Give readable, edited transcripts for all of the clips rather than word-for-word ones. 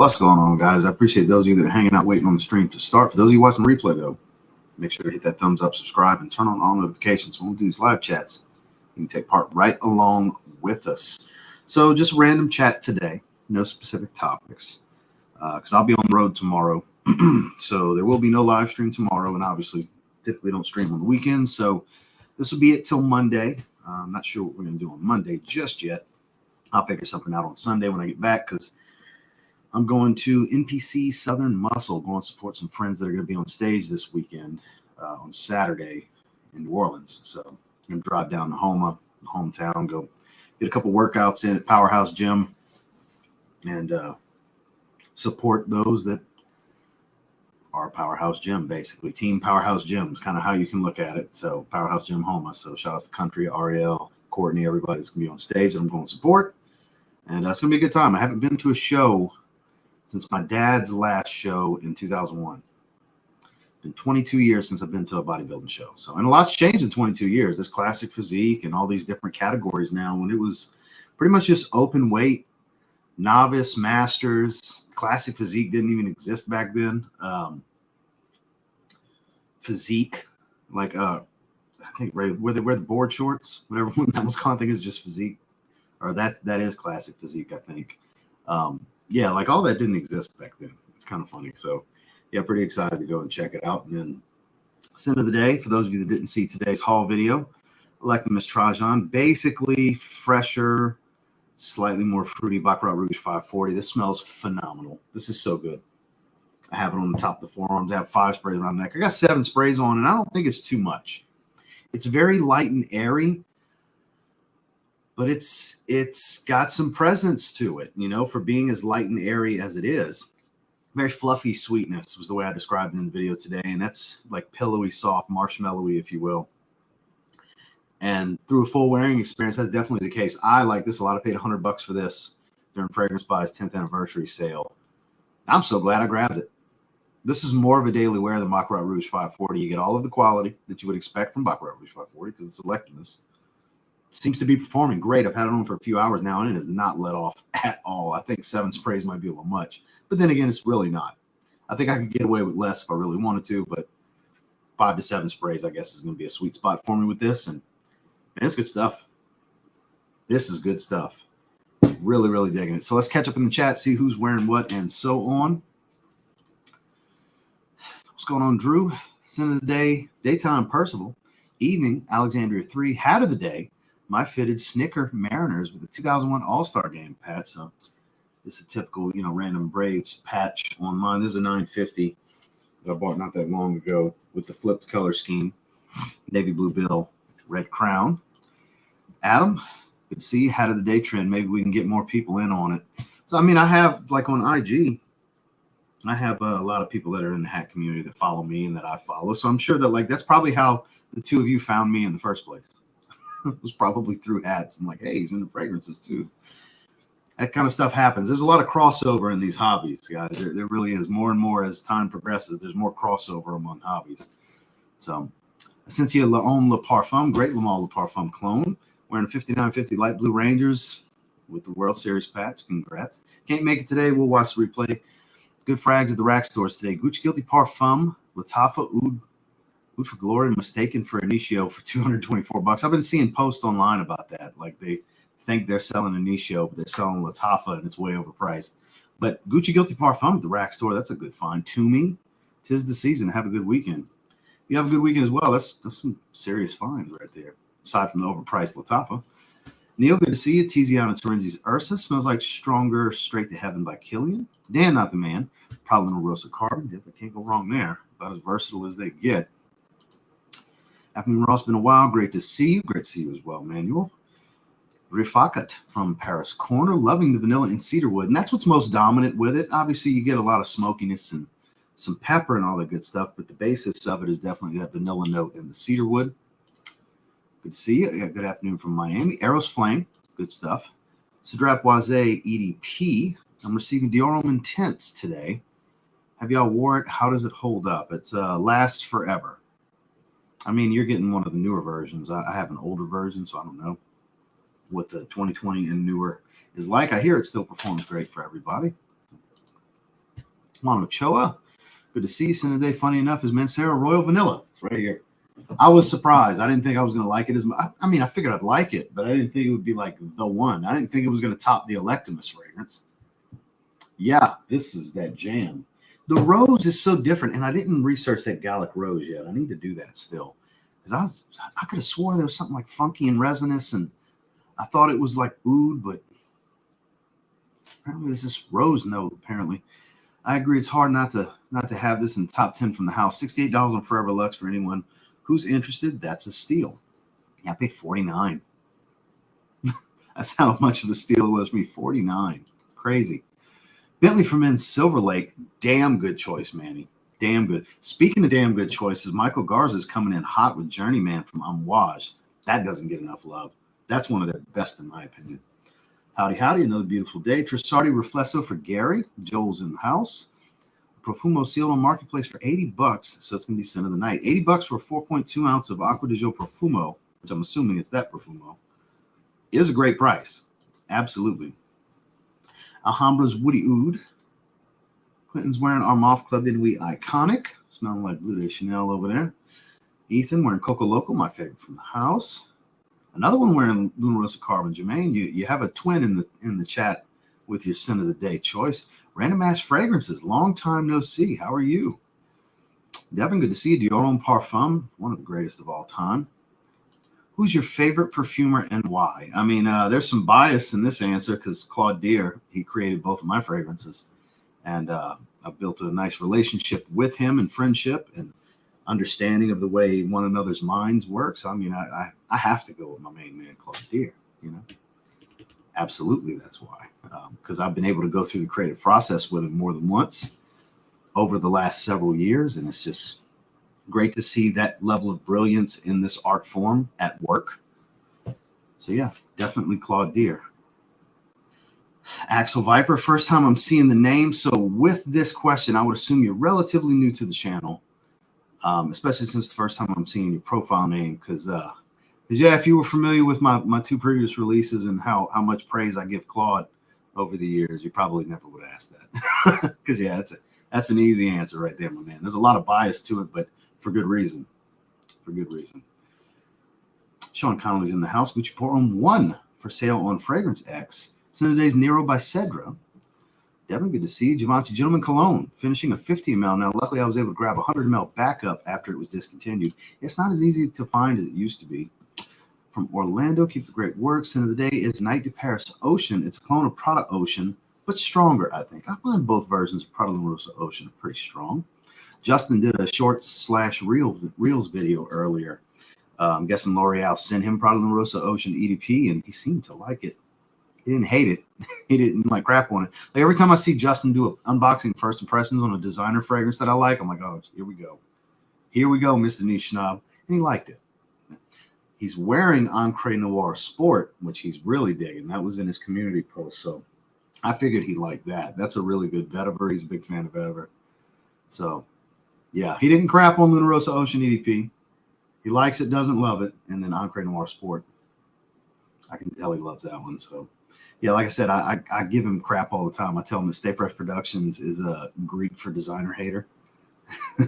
What's going on, guys? I appreciate those of you that are hanging out waiting on the stream to start. For those of you watching the replay, though, make sure to hit that thumbs up, subscribe, and turn on all notifications when we do these live chats. You can take part right along with us. So just random chat today, no specific topics, because I'll be on the road tomorrow. So there will be no live stream tomorrow, and obviously typically don't stream on the weekends. So this will be it till Monday. I'm not sure what we're going to do on Monday just yet. I'll figure something out on Sunday when I get back, because I'm going to NPC Southern Muscle, going to support some friends that are going to be on stage this weekend on Saturday in New Orleans. So I'm going to drive down to Homa, hometown, go get a couple workouts in at Powerhouse Gym, and support those that are Powerhouse Gym, basically. Team Powerhouse Gym is kind of how you can look at it. So Powerhouse Gym Homa. So shout out to Country, Ariel, Courtney, everybody's going to be on stage that I'm going to support. And it's going to be a good time. I haven't been to a show since my dad's last show in 2001. It's been 22 years since I've been to a bodybuilding show. So, and a lot's changed in 22 years. There's classic physique and all these different categories now, when it was pretty much just open weight, novice, masters. Classic physique didn't even exist back then. Physique, like I think where they wear the board shorts, whatever one that was called, I think it's just physique, or that is classic physique, I think. Yeah, like all that didn't exist back then. It's kind of funny. So, yeah, pretty excited to go and check it out. And then, sin of the day, for those of you that didn't see today's haul video, Electa Miss Trajan, basically fresher, slightly more fruity Baccarat Rouge 540. This smells phenomenal. This is so good. I have it on the top of the forearms. I have 5 sprays around the neck. I got 7 sprays on, and I don't think it's too much. It's very light and airy, but it's got some presence to it, you know, for being as light and airy as it is. Very fluffy sweetness was the way I described it in the video today, and that's like pillowy, soft, marshmallowy, if you will. And through a full wearing experience, that's definitely the case. I like this a lot. I paid $100 for this during Fragrance Buy's 10th anniversary sale. I'm so glad I grabbed it. This is more of a daily wear than Baccarat Rouge 540. You get all of the quality that you would expect from Baccarat Rouge 540 because it's electiveness. Seems to be performing great. I've had it on for a few hours now, and it has not let off at all. I think 7 sprays might be a little much, but then again, it's really not. I think I could get away with less if I really wanted to, but 5 to 7 sprays, I guess, is going to be a sweet spot for me with this, and it's good stuff. This is good stuff. Really, really digging it. So let's catch up in the chat, see who's wearing what, and so on. What's going on, Drew? Sin of the day, daytime Percival. Evening, Alexandria 3. Hat of the day, my fitted Snicker Mariners with the 2001 All-Star Game patch. So this is a typical, you know, random Braves patch on mine. This is a 950 that I bought not that long ago with the flipped color scheme. Navy blue bill, red crown. Adam, good to see you. Hat of the day trend. Maybe we can get more people in on it. So, I mean, I have, like on IG, I have a lot of people that are in the hat community that follow me and that I follow. So I'm sure that, like, that's probably how the two of you found me in the first place. It was probably through hats and like, hey, he's into fragrances too. That kind of stuff happens. There's a lot of crossover in these hobbies, guys. There really is. More and more as time progresses, there's more crossover among hobbies. So, Essentia La Homme Le Parfum, great Le Male Le Parfum clone, wearing a 5950 light blue Rangers with the World Series patch. Congrats. Can't make it today. We'll watch the replay. Good frags at the rack stores today. Gucci Guilty Parfum, Latafa Oud for Glory, mistaken for Initio for $224. I've been seeing posts online about that. Like they think they're selling Initio, but they're selling Latafa and it's way overpriced. But Gucci Guilty Parfum at the rack store, that's a good find. Toomey, 'tis the season. Have a good weekend. You have a good weekend as well. That's some serious finds right there, aside from the overpriced Latafa. Neil, good to see you. Tiziana Terenzi's Ursa smells like Stronger Straight to Heaven by Killian. Dan, not the man. Prowling Rosa Carbon. Definitely can't go wrong there. About as versatile as they get. Afternoon, Ross. Been a while. Great to see you. Great to see you as well, Manuel. Rifakat from Paris Corner. Loving the vanilla and cedarwood. And that's what's most dominant with it. Obviously, you get a lot of smokiness and some pepper and all that good stuff, but the basis of it is definitely that vanilla note and the cedarwood. Good to see you. Yeah, good afternoon from Miami. Eros Flame. Good stuff. Cedrat Boise EDP. I'm receiving Diorum Intense today. Have y'all wore it? How does it hold up? It's lasts forever. I mean, you're getting one of the newer versions. I have an older version, so I don't know what the 2020 and newer is like. I hear it still performs great for everybody. Juan Ochoa, good to see you. Send today. Funny enough, is Mancera Royal Vanilla. It's right here. I was surprised. I didn't think I was going to like it as much. I mean, I figured I'd like it, but I didn't think it would be like the one. I didn't think it was going to top the Electimus fragrance. Yeah, this is that jam. The rose is so different, and I didn't research that Gallic rose yet. I need to do that still, because I could have swore there was something like funky and resinous, and I thought it was like oud, but apparently there's this rose note. Apparently, I agree. It's hard not to have this in the top 10 from the house. $68 on Forever Luxe for anyone who's interested. That's a steal. Yeah, I paid $49. That's how much of a steal it was for me. $49. It's crazy. Bentley for Men Silver Lake. Damn good choice, Manny. Damn good. Speaking of damn good choices, Michael Garza is coming in hot with Journeyman from Amouage. That doesn't get enough love. That's one of their best, in my opinion. Howdy, howdy. Another beautiful day. Trisardi Reflesso for Gary. Joel's in the house. Profumo sealed on Marketplace for $80. So it's going to be scent of the night. $80 for a 4.2 ounce of Acqua di Gio Profumo, which I'm assuming it's that Profumo, is a great price. Absolutely. Alhambra's Woody Oud. Quentin's wearing our Moth Club Nuit Iconic. Smelling like Blue de Chanel over there. Ethan wearing Coco Loco, my favorite from the house. Another one wearing Luna Rosa Carbon. Jermaine, you have a twin in the chat with your scent of the day choice. Random Ass Fragrances. Long time no see. How are you? Devin, good to see you. Dior Homme Parfum, one of the greatest of all time. Who's your favorite perfumer and why? I mean, there's some bias in this answer because Claude Deer, he created both of my fragrances. And I've built a nice relationship with him and friendship and understanding of the way one another's minds work. So, I mean, I have to go with my main man, Claude Deer, you know. Absolutely, that's why. Because I've been able to go through the creative process with him more than once over the last several years. And it's just great to see that level of brilliance in this art form at work. So, yeah, definitely Claude Deer. Axel Viper, first time I'm seeing the name. So with this question, I would assume you're relatively new to the channel, especially since the first time I'm seeing your profile name. Because, yeah, if you were familiar with my two previous releases and how much praise I give Claude over the years, you probably never would ask that. Because, yeah, that's an easy answer right there, my man. There's a lot of bias to it, but for good reason. For good reason. Sean Connolly's in the house. Gucci Portland 1 for sale on Fragrance X. Today's Nero by Cedra. Devin, good to see you. Givenchy Gentleman Cologne, finishing a 50 ml. Now, luckily, I was able to grab a 100 ml backup after it was discontinued. It's not as easy to find as it used to be. From Orlando, keep the great work. Scent of the day is Night de Paris Ocean. It's a clone of Prada Ocean, but stronger, I think. I find both versions of Prada Luna Rosa Ocean pretty strong. Justin did a short/reels video earlier. I'm guessing L'Oreal sent him Prada Luna Rosa Ocean EDP, and he seemed to like it. He didn't hate it. He didn't like crap on it. Like every time I see Justin do an unboxing first impressions on a designer fragrance that I like, I'm like, oh, here we go. Here we go, Mr. Niche Snob. And he liked it. He's wearing Ancre Noir Sport, which he's really digging. That was in his community post. So I figured he'd like that. That's a really good vetiver. He's a big fan of vetiver. So, yeah, he didn't crap on Luna Rosa Ocean EDP. He likes it, doesn't love it. And then Ancre Noir Sport, I can tell he loves that one. So, yeah, like I said, I give him crap all the time. I tell him that Stay Fresh Productions is a Greek for designer hater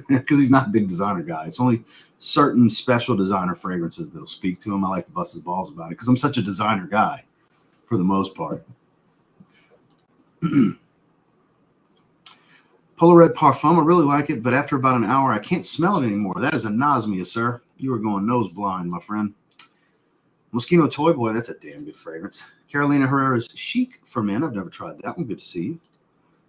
because he's not a big designer guy. It's only certain special designer fragrances that'll speak to him. I like to bust his balls about it because I'm such a designer guy for the most part. Polo Red Parfum, I really like it, but after about an hour, I can't smell it anymore. That is anosmia, sir. You are going nose blind, my friend. Moschino Toy Boy, that's a damn good fragrance. Carolina Herrera's Chic for Men. I've never tried that one. Good to see you.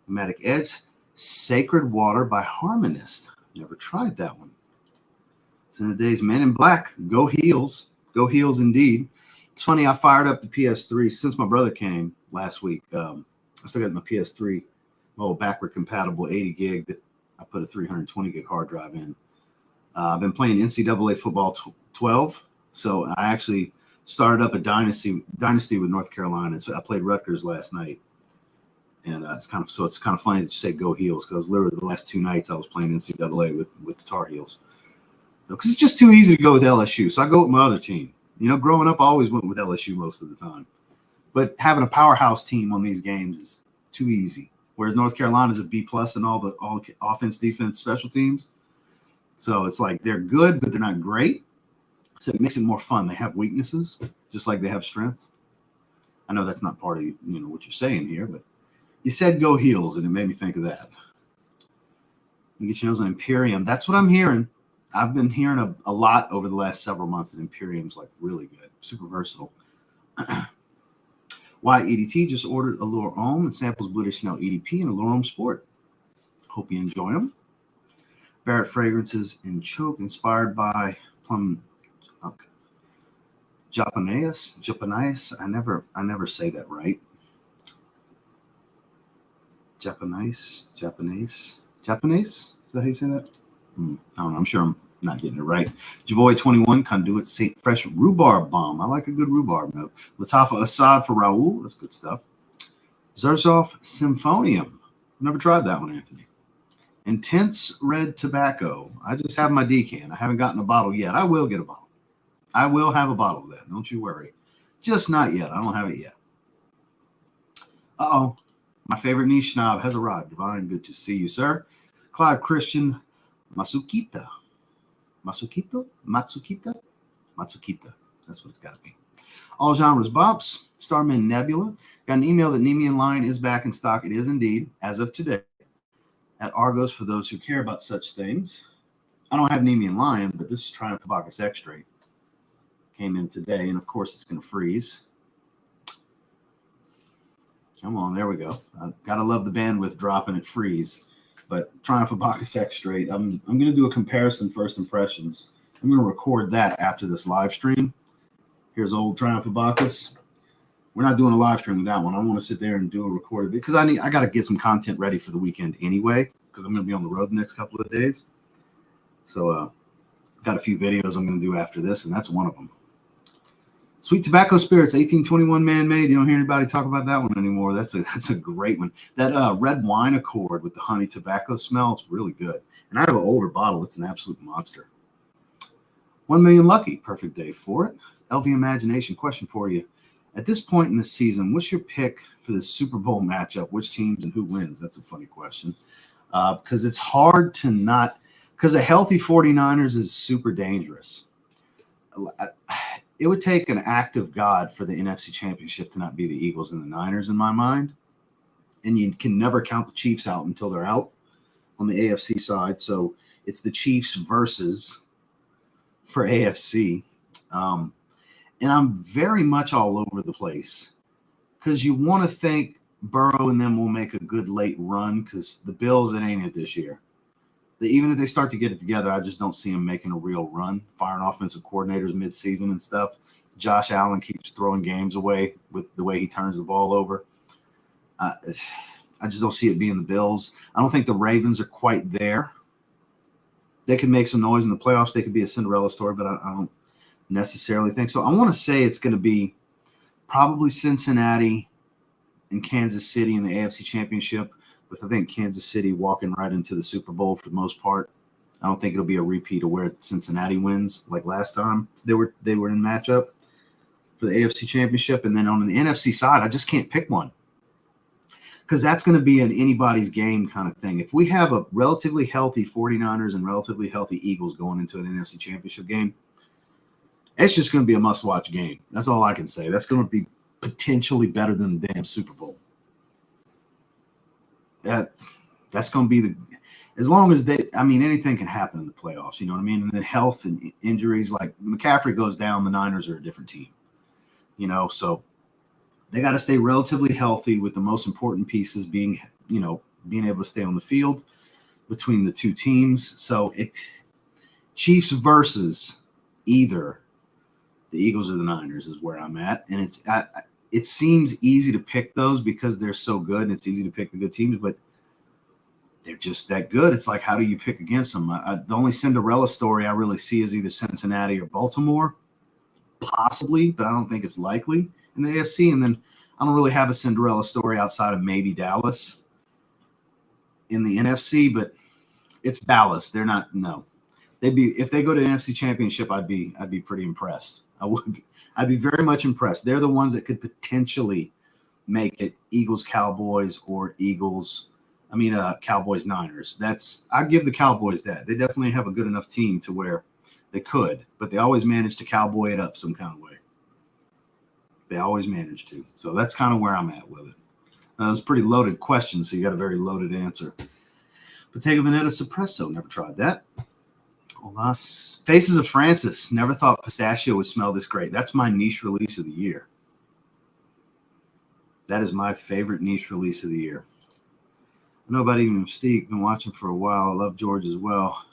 Matic Edge, Sacred Water by Harmonist. Never tried that one. It's in the days Men in Black. Go Heels. Go Heels indeed. It's funny, I fired up the PS3 since my brother came last week. I still got my PS3, my old backward compatible 80 gig that I put a 320 gig hard drive in. I've been playing NCAA football 12, so I actually started up a dynasty with North Carolina. So I played Rutgers last night, and it's kind of funny that you say Go Heels because literally the last 2 nights I was playing NCAA with the Tar Heels because it's just too easy to go with LSU. So I go with my other team. You know, growing up, I always went with LSU most of the time, but having a powerhouse team on these games is too easy. whereas North Carolina's a B+ in all the offense, defense, special teams. So it's like they're good, but they're not great. So it makes it more fun. They have weaknesses, just like they have strengths. I know that's not part of what you're saying here, but you said go Heels, and it made me think of that. You get your nose on Imperium. That's what I'm hearing. I've been hearing a lot over the last several months that Imperium's like really good, super versatile. Why EDT just ordered Allure Homme and samples Blue Snow EDP and Allure Homme Sport. Hope you enjoy them. Barrett Fragrances in Choke, inspired by Plum. Okay. Japanese. I never say that right. Japanese. Is that how you say that? I don't know. I'm sure I'm not getting it right. Javoy 21 Conduit St. Fresh Rhubarb Bomb. I like a good rhubarb note. Latafa Assad for Raul. That's good stuff. Zaharoff Symphonium. Never tried that one, Anthony. Intense Red Tobacco. I just have my decan. I haven't gotten a bottle yet. I will get a bottle. I will have a bottle of that. Don't you worry. Just not yet. I don't have it yet. Uh-oh. My favorite niche snob has arrived. Divine, good to see you, sir. Clive Christian Matsukita. Matsukita? That's what it's got to be. All genres bops. Starman Nebula. Got an email that Nemean Line is back in stock. It is indeed, as of today, at Argos for those who care about such things. I don't have Nemean Lion, but this is Triumph Bacchus Extrait. Came in today, and of course it's going to freeze. Come on, there we go. I gotta love the bandwidth dropping at freeze. But Triumph Bacchus Extrait. I'm going to do a comparison first impressions. I'm going to record that after this live stream. Here's old Triumph Bacchus. We're not doing a live stream with that one. I want to sit there and do a recorded because I got to get some content ready for the weekend anyway because I'm going to be on the road the next couple of days. So got a few videos I'm going to do after this, and that's one of them. Sweet Tobacco Spirits, 1821 man-made. You don't hear anybody talk about that one anymore. That's a great one. That red wine accord with the honey tobacco smell, it's really good. And I have an older bottle. It's an absolute monster. 1 million lucky. Perfect day for it. LV Imagination, question for you. At this point in the season, what's your pick for the Super Bowl matchup? Which teams and who wins? That's a funny question. Because it's hard to not – because a healthy 49ers is super dangerous. It would take an act of God for the NFC Championship to not be the Eagles and the Niners in my mind. And you can never count the Chiefs out until they're out on the AFC side. So it's the Chiefs versus for AFC. And I'm very much all over the place because you want to think Burrow and them will make a good late run because the Bills, it ain't it this year. Even if they start to get it together, I just don't see them making a real run, firing offensive coordinators midseason and stuff. Josh Allen keeps throwing games away with the way he turns the ball over. I just don't see it being the Bills. I don't think the Ravens are quite there. They could make some noise in the playoffs. They could be a Cinderella story, but I don't necessarily think so. I want to say it's going to be probably Cincinnati and Kansas City in the AFC Championship, with I think Kansas City walking right into the Super Bowl for the most part. I don't think it'll be a repeat of where Cincinnati wins like last time they were in matchup for the AFC Championship. And then on the NFC side, I just can't pick one because that's going to be an anybody's game kind of thing. If we have a relatively healthy 49ers and relatively healthy Eagles going into an NFC Championship game, it's just going to be a must-watch game. That's all I can say. That's going to be potentially better than the damn Super Bowl. That's going to be as long as anything can happen in the playoffs, you know what I mean? And then health and injuries, like McCaffrey goes down, the Niners are a different team, so they got to stay relatively healthy with the most important pieces being able to stay on the field between the two teams. So Chiefs versus either the Eagles or the Niners is where I'm at. And it seems easy to pick those because they're so good and it's easy to pick the good teams, but they're just that good. It's like, how do you pick against them? The only Cinderella story I really see is either Cincinnati or Baltimore, possibly, but I don't think it's likely in the AFC. And then I don't really have a Cinderella story outside of maybe Dallas in the NFC, but it's Dallas. They're not, no. If they go to the NFC Championship, I'd be pretty impressed. I'd be very much impressed. They're the ones that could potentially make it Eagles, Cowboys, or Cowboys, Niners. I give the Cowboys that. They definitely have a good enough team to where they could, but they always manage to cowboy it up some kind of way. They always manage to. So that's kind of where I'm at with it. It was a pretty loaded question, so you got a very loaded answer. Bottega Veneta Suppresso, never tried that. Faces of Francis, never thought pistachio would smell this great. That's my niche release of the year. That is my favorite niche release of the year. I know about even Mystique, been watching for a while. I love George as well.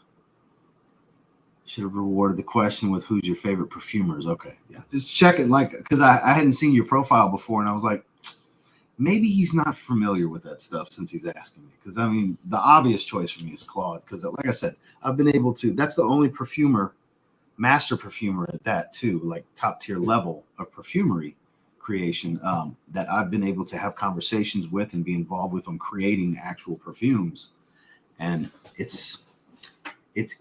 Should have rewarded the question with who's your favorite perfumers. Okay, yeah, just check it, because I hadn't seen your profile before, and I was like, maybe he's not familiar with that stuff since he's asking me. Because, the obvious choice for me is Claude. Because, like I said, I've been able to. That's the only perfumer, master perfumer at that, too, like top tier level of perfumery creation that I've been able to have conversations with and be involved with on creating actual perfumes. And it's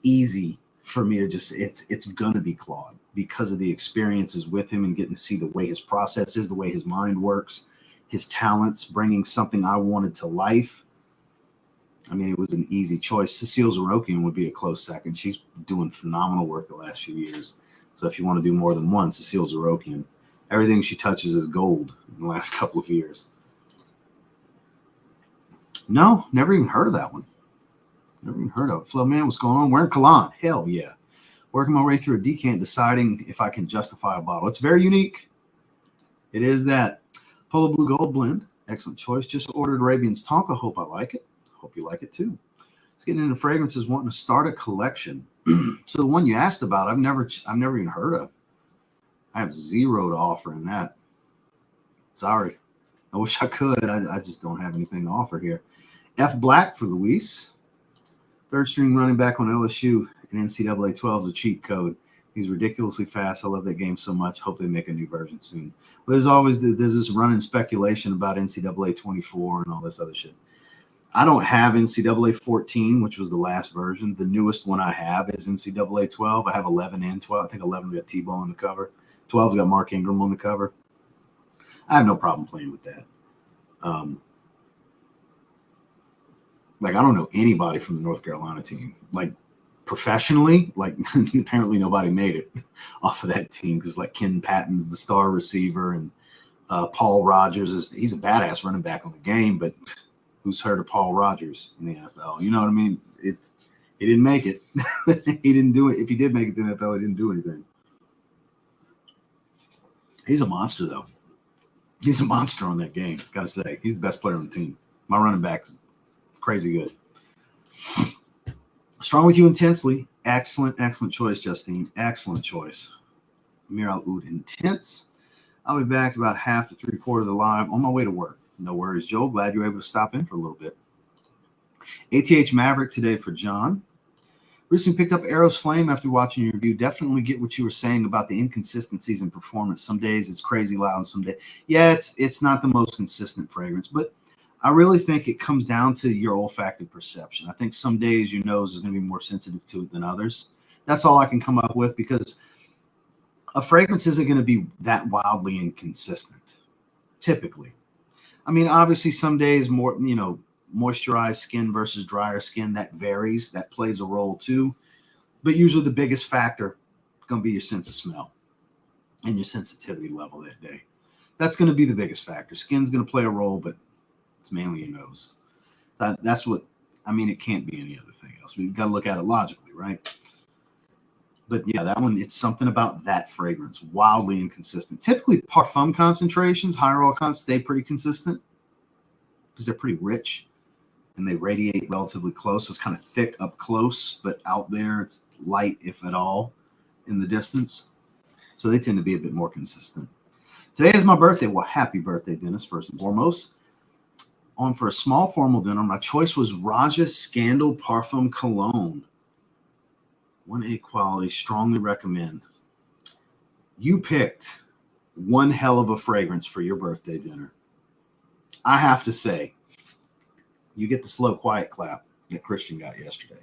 easy for me to just, it's going to be Claude because of the experiences with him and getting to see the way his process is, the way his mind works, his talents, bringing something I wanted to life. It was an easy choice. Cecile Zarokian would be a close second. She's doing phenomenal work the last few years. So if you want to do more than one, Cecile Zarokian. Everything she touches is gold in the last couple of years. No, never even heard of that one. Never even heard of it. Flo, man, what's going on? Wearing Cologne. Hell yeah. Working my way through a decant, deciding if I can justify a bottle. It's very unique. It is that. Polo Blue Gold Blend. Excellent choice. Just ordered Arabian's Tonka. Hope I like it. Hope you like it too. Let's get into fragrances. Wanting to start a collection. So the one you asked about, I've never even heard of. I have zero to offer in that. Sorry. I wish I could. I just don't have anything to offer here. F Black for Luis. Third string running back on LSU and NCAA 12 is a cheat code. He's ridiculously fast. I love that game so much. Hope they make a new version soon. But there's this running speculation about NCAA 24 and all this other shit. I don't have NCAA 14, which was the last version. The newest one I have is NCAA 12. I have 11 and 12. I think 11's got Tebow on the cover. 12's got Mark Ingram on the cover. I have no problem playing with that. I don't know anybody from the North Carolina team. Professionally, apparently nobody made it off of that team because Ken Patton's the star receiver and Paul Rogers he's a badass running back on the game, but who's heard of Paul Rogers in the NFL? You know what I mean? He didn't make it. He didn't do it. If he did make it to the NFL, he didn't do anything. He's a monster, though. He's a monster on that game. Got to say, he's the best player on the team. My running back's crazy good. Strong with you intensely. Excellent choice, Justine. Excellent choice. Amir Al-Oud Intense. I'll be back about half to 3/4 of the live on my way to work. No worries, Joel. Glad you were able to stop in for a little bit. ATH Maverick today for John. Recently picked up Arrow's Flame after watching your review. Definitely get what you were saying about the inconsistencies in performance. Some days it's crazy loud. Some days, yeah, it's not the most consistent fragrance, but I really think it comes down to your olfactive perception. I think some days your nose is going to be more sensitive to it than others. That's all I can come up with because a fragrance isn't going to be that wildly inconsistent, typically. Obviously some days more, moisturized skin versus drier skin, that varies. That plays a role too. But usually the biggest factor is going to be your sense of smell and your sensitivity level that day. That's going to be the biggest factor. Skin's going to play a role, but it's mainly your nose. That's what, it can't be any other thing else. We've got to look at it logically, right? But yeah, that one, it's something about that fragrance, wildly inconsistent. Typically, parfum concentrations, higher oil counts, stay pretty consistent because they're pretty rich and they radiate relatively close. So it's kind of thick up close, but out there, it's light, if at all, in the distance. So they tend to be a bit more consistent. Today is my birthday. Well, happy birthday, Dennis, first and foremost. On for a small formal dinner. My choice was Raja Scandal Parfum Cologne. 1A quality, strongly recommend. You picked one hell of a fragrance for your birthday dinner. I have to say, you get the slow, quiet clap that Christian got yesterday.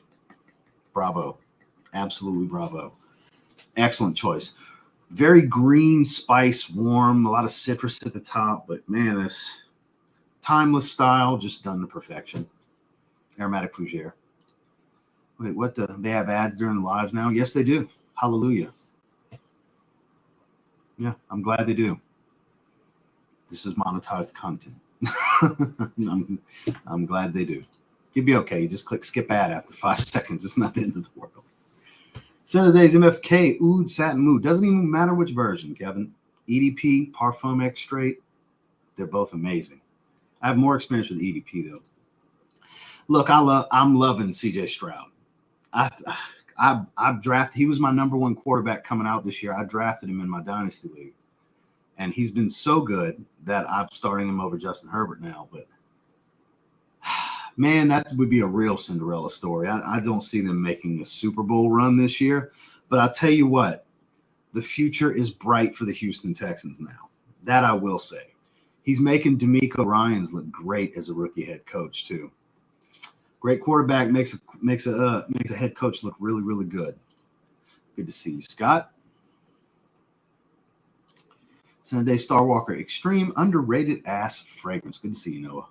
Bravo. Absolutely bravo. Excellent choice. Very green, spice, warm, a lot of citrus at the top. But man, this timeless style just done to perfection. Aromatic fougere. Wait, what they have ads during the lives now? Yes, they do. Hallelujah. Yeah, I'm glad they do. This is monetized content. I'm glad they do. You'd be okay. You just click skip ad after 5 seconds. It's not the end of the world. Scent of the Day's MFK, Oud, Satin Mood. Doesn't even matter which version, Kevin. EDP, Parfum Extrait. They're both amazing. I have more experience with EDP, though. Look, I'm loving CJ Stroud. I've drafted. He was my #1 quarterback coming out this year. I drafted him in my dynasty league, and he's been so good that I'm starting him over Justin Herbert now. But man, that would be a real Cinderella story. I don't see them making a Super Bowl run this year. But I'll tell you what, the future is bright for the Houston Texans now. That I will say. He's making DeMeco Ryans look great as a rookie head coach too. Great quarterback makes a head coach look really, really good. Good to see you, Scott. Sunday Star Walker Extreme underrated ass fragrance. Good to see you, Noah.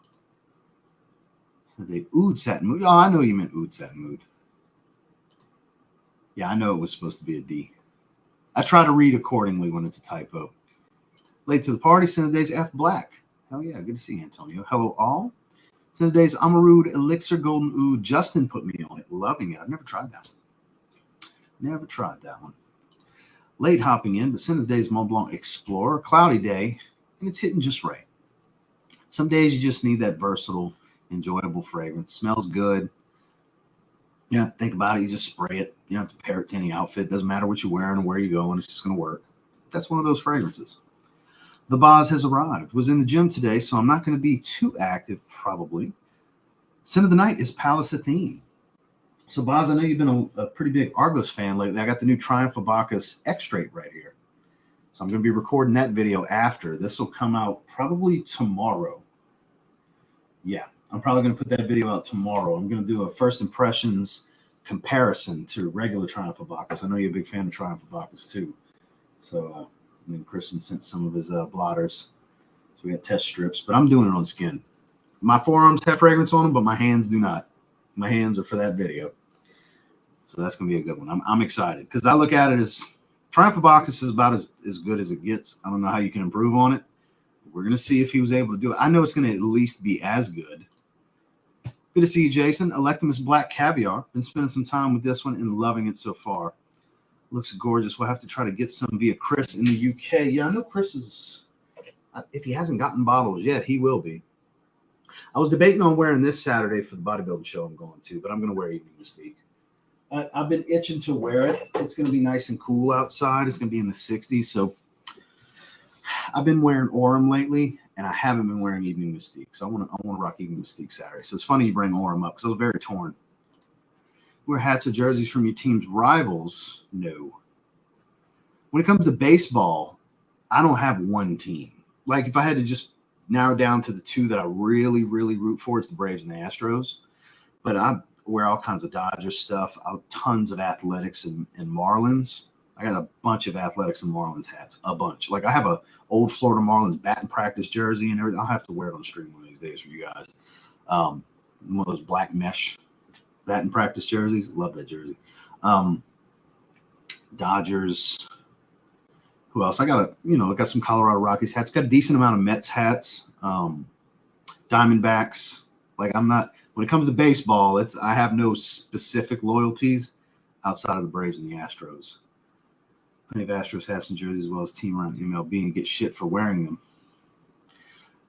Sunday Oud Satin Mood. Oh, I know you meant Oud Satin Mood. Yeah, I know it was supposed to be a D. I try to read accordingly when it's a typo. Late to the party. Sunday's F Black. Hell yeah, good to see you, Antonio. Hello all. Today's Amarud Elixir Golden Oud. Justin put me on it. Loving it. I've never tried that one. Never tried that one. Late hopping in, but Today's Mont Blanc Explorer. Cloudy day, and it's hitting just right. Some days you just need that versatile, enjoyable fragrance. Smells good. You don't have to think about it. You just spray it. You don't have to pair it to any outfit. Doesn't matter what you're wearing or where you're going. It's just going to work. That's one of those fragrances. The Boz has arrived. Was in the gym today, so I'm not going to be too active, probably. Scent of the night is Palace Athene. So, Boz, I know you've been a pretty big Argos fan lately. I got the new Triumph of Bacchus Extrait right here. So I'm going to be recording that video after. This will come out probably tomorrow. Yeah, I'm probably going to put that video out tomorrow. I'm going to do a first impressions comparison to regular Triumph of Bacchus. I know you're a big fan of Triumph of Bacchus, too. So, and then Christian sent some of his blotters. So we got test strips, but I'm doing it on skin. My forearms have fragrance on them, but my hands do not. My hands are for that video. So that's going to be a good one. I'm excited because I look at it as Triumph of Bacchus is about as good as it gets. I don't know how you can improve on it. We're going to see if he was able to do it. I know it's going to at least be as good. Good to see you, Jason. Electimus Black Caviar. Been spending some time with this one and loving it so far. Looks gorgeous. We'll have to try to get some via Chris in the UK. Yeah, I know Chris is, if he hasn't gotten bottles yet, he will be. I was debating on wearing this Saturday for the bodybuilding show I'm going to, but I'm going to wear Evening Mystique. I've been itching to wear it. It's going to be nice and cool outside. It's going to be in the 60s. So I've been wearing Aurum lately, and I haven't been wearing Evening Mystique. So I want to rock Evening Mystique Saturday. So it's funny you bring Aurum up because I was very torn. Wear hats or jerseys from your team's rivals? No. When it comes to baseball, I don't have one team. Like if I had to just narrow down to the two that I really, really root for, it's the Braves and the Astros. But I wear all kinds of Dodgers stuff, tons of Athletics and Marlins. I got a bunch of Athletics and Marlins hats, a bunch. Like I have a old Florida Marlins batting practice jersey and everything. I'll have to wear it on stream one of these days for you guys. One of those black mesh batting practice jerseys. Love that jersey. Dodgers. Who else? I got some Colorado Rockies hats. Got a decent amount of Mets hats. Diamondbacks. Like I'm not, when it comes to baseball, I have no specific loyalties outside of the Braves and the Astros. Plenty of Astros hats and jerseys as well as team around the MLB and get shit for wearing them.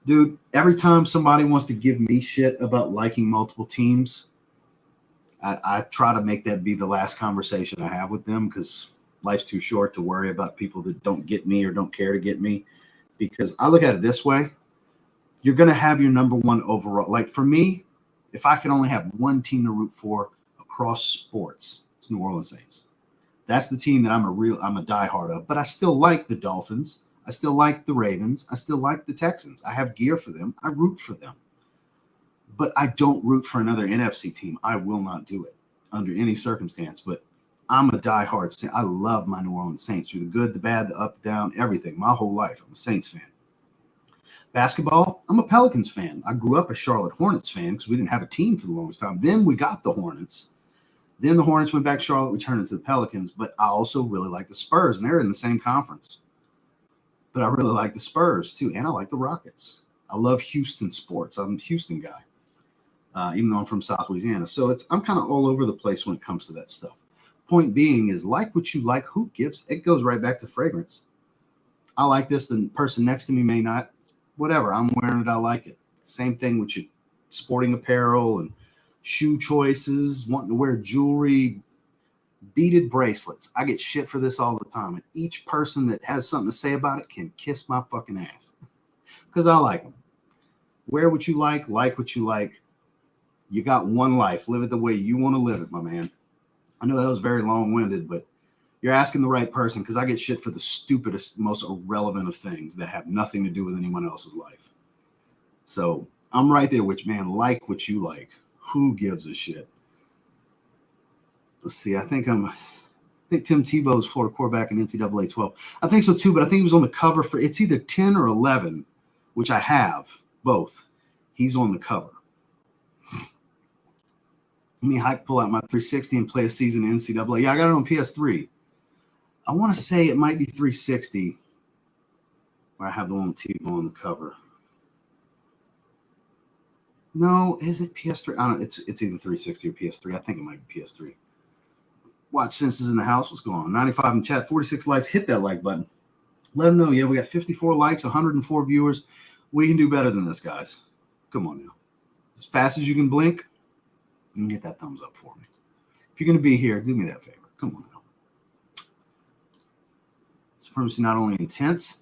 Dude, every time somebody wants to give me shit about liking multiple teams, I try to make that be the last conversation I have with them because life's too short to worry about people that don't get me or don't care to get me. Because I look at it this way. You're going to have your #1 overall. Like for me, if I could only have one team to root for across sports, it's New Orleans Saints. That's the team that I'm a diehard of. But I still like the Dolphins. I still like the Ravens. I still like the Texans. I have gear for them. I root for them. But I don't root for another NFC team. I will not do it under any circumstance. But I'm a diehard Saint. I love my New Orleans Saints through the good, the bad, the up, the down, everything. My whole life, I'm a Saints fan. Basketball, I'm a Pelicans fan. I grew up a Charlotte Hornets fan because we didn't have a team for the longest time. Then we got the Hornets. Then the Hornets went back to Charlotte. We turned into the Pelicans. But I also really like the Spurs, and they're in the same conference. But I really like the Spurs, too, and I like the Rockets. I love Houston sports. I'm a Houston guy, even though I'm from South Louisiana. So I'm kind of all over the place when it comes to that stuff. Point being is like what you like. Who gives? It goes right back to fragrance. I like this. The person next to me may not. Whatever. I'm wearing it. I like it. Same thing with your sporting apparel and shoe choices, wanting to wear jewelry, beaded bracelets. I get shit for this all the time. And each person that has something to say about it can kiss my fucking ass because I like them. Wear what you like what you like. You got one life. Live it the way you want to live it, my man. I know that was very long-winded, but you're asking the right person because I get shit for the stupidest, most irrelevant of things that have nothing to do with anyone else's life. So I'm right there with you, man. Like what you like. Who gives a shit? Let's see. I think Tim Tebow's Florida quarterback in NCAA 12. I think so too, but I think he was on the cover for it's either 10 or 11, which I have both. He's on the cover. Let me pull out my 360 and play a season in NCAA. Yeah, I got it on PS3. I want to say it might be 360 where I have the one with Tebow on the cover. No, is it PS3? I don't know. It's either 360 or PS3. I think it might be PS3. Watch Senses in the house. What's going on? 95 in chat, 46 likes. Hit that like button. Let them know. Yeah, we got 54 likes, 104 viewers. We can do better than this, guys. Come on now. As fast as you can blink, you can get that thumbs up for me. If you're going to be here, do me that favor. Come on now. Supremacy not only intense.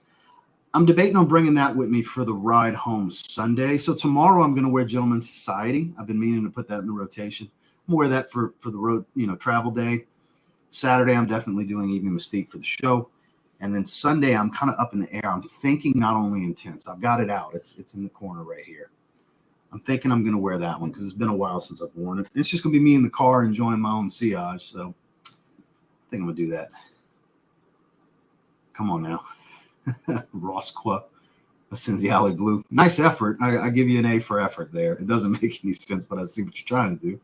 I'm debating on bringing that with me for the ride home Sunday. So tomorrow I'm going to wear Gentleman's Society. I've been meaning to put that in the rotation. I'm going to wear that for the road, travel day. Saturday I'm definitely doing Evening Mystique for the show. And then Sunday I'm kind of up in the air. I'm thinking not only intense. I've got it out. It's in the corner right here. I'm thinking I'm going to wear that one because it's been a while since I've worn it. It's just going to be me in the car enjoying my own sillage. So I think I'm going to do that. Come on now. Rosqua, Ascenziale Blue. Nice effort. I give you an A for effort there. It doesn't make any sense, but I see what you're trying to do.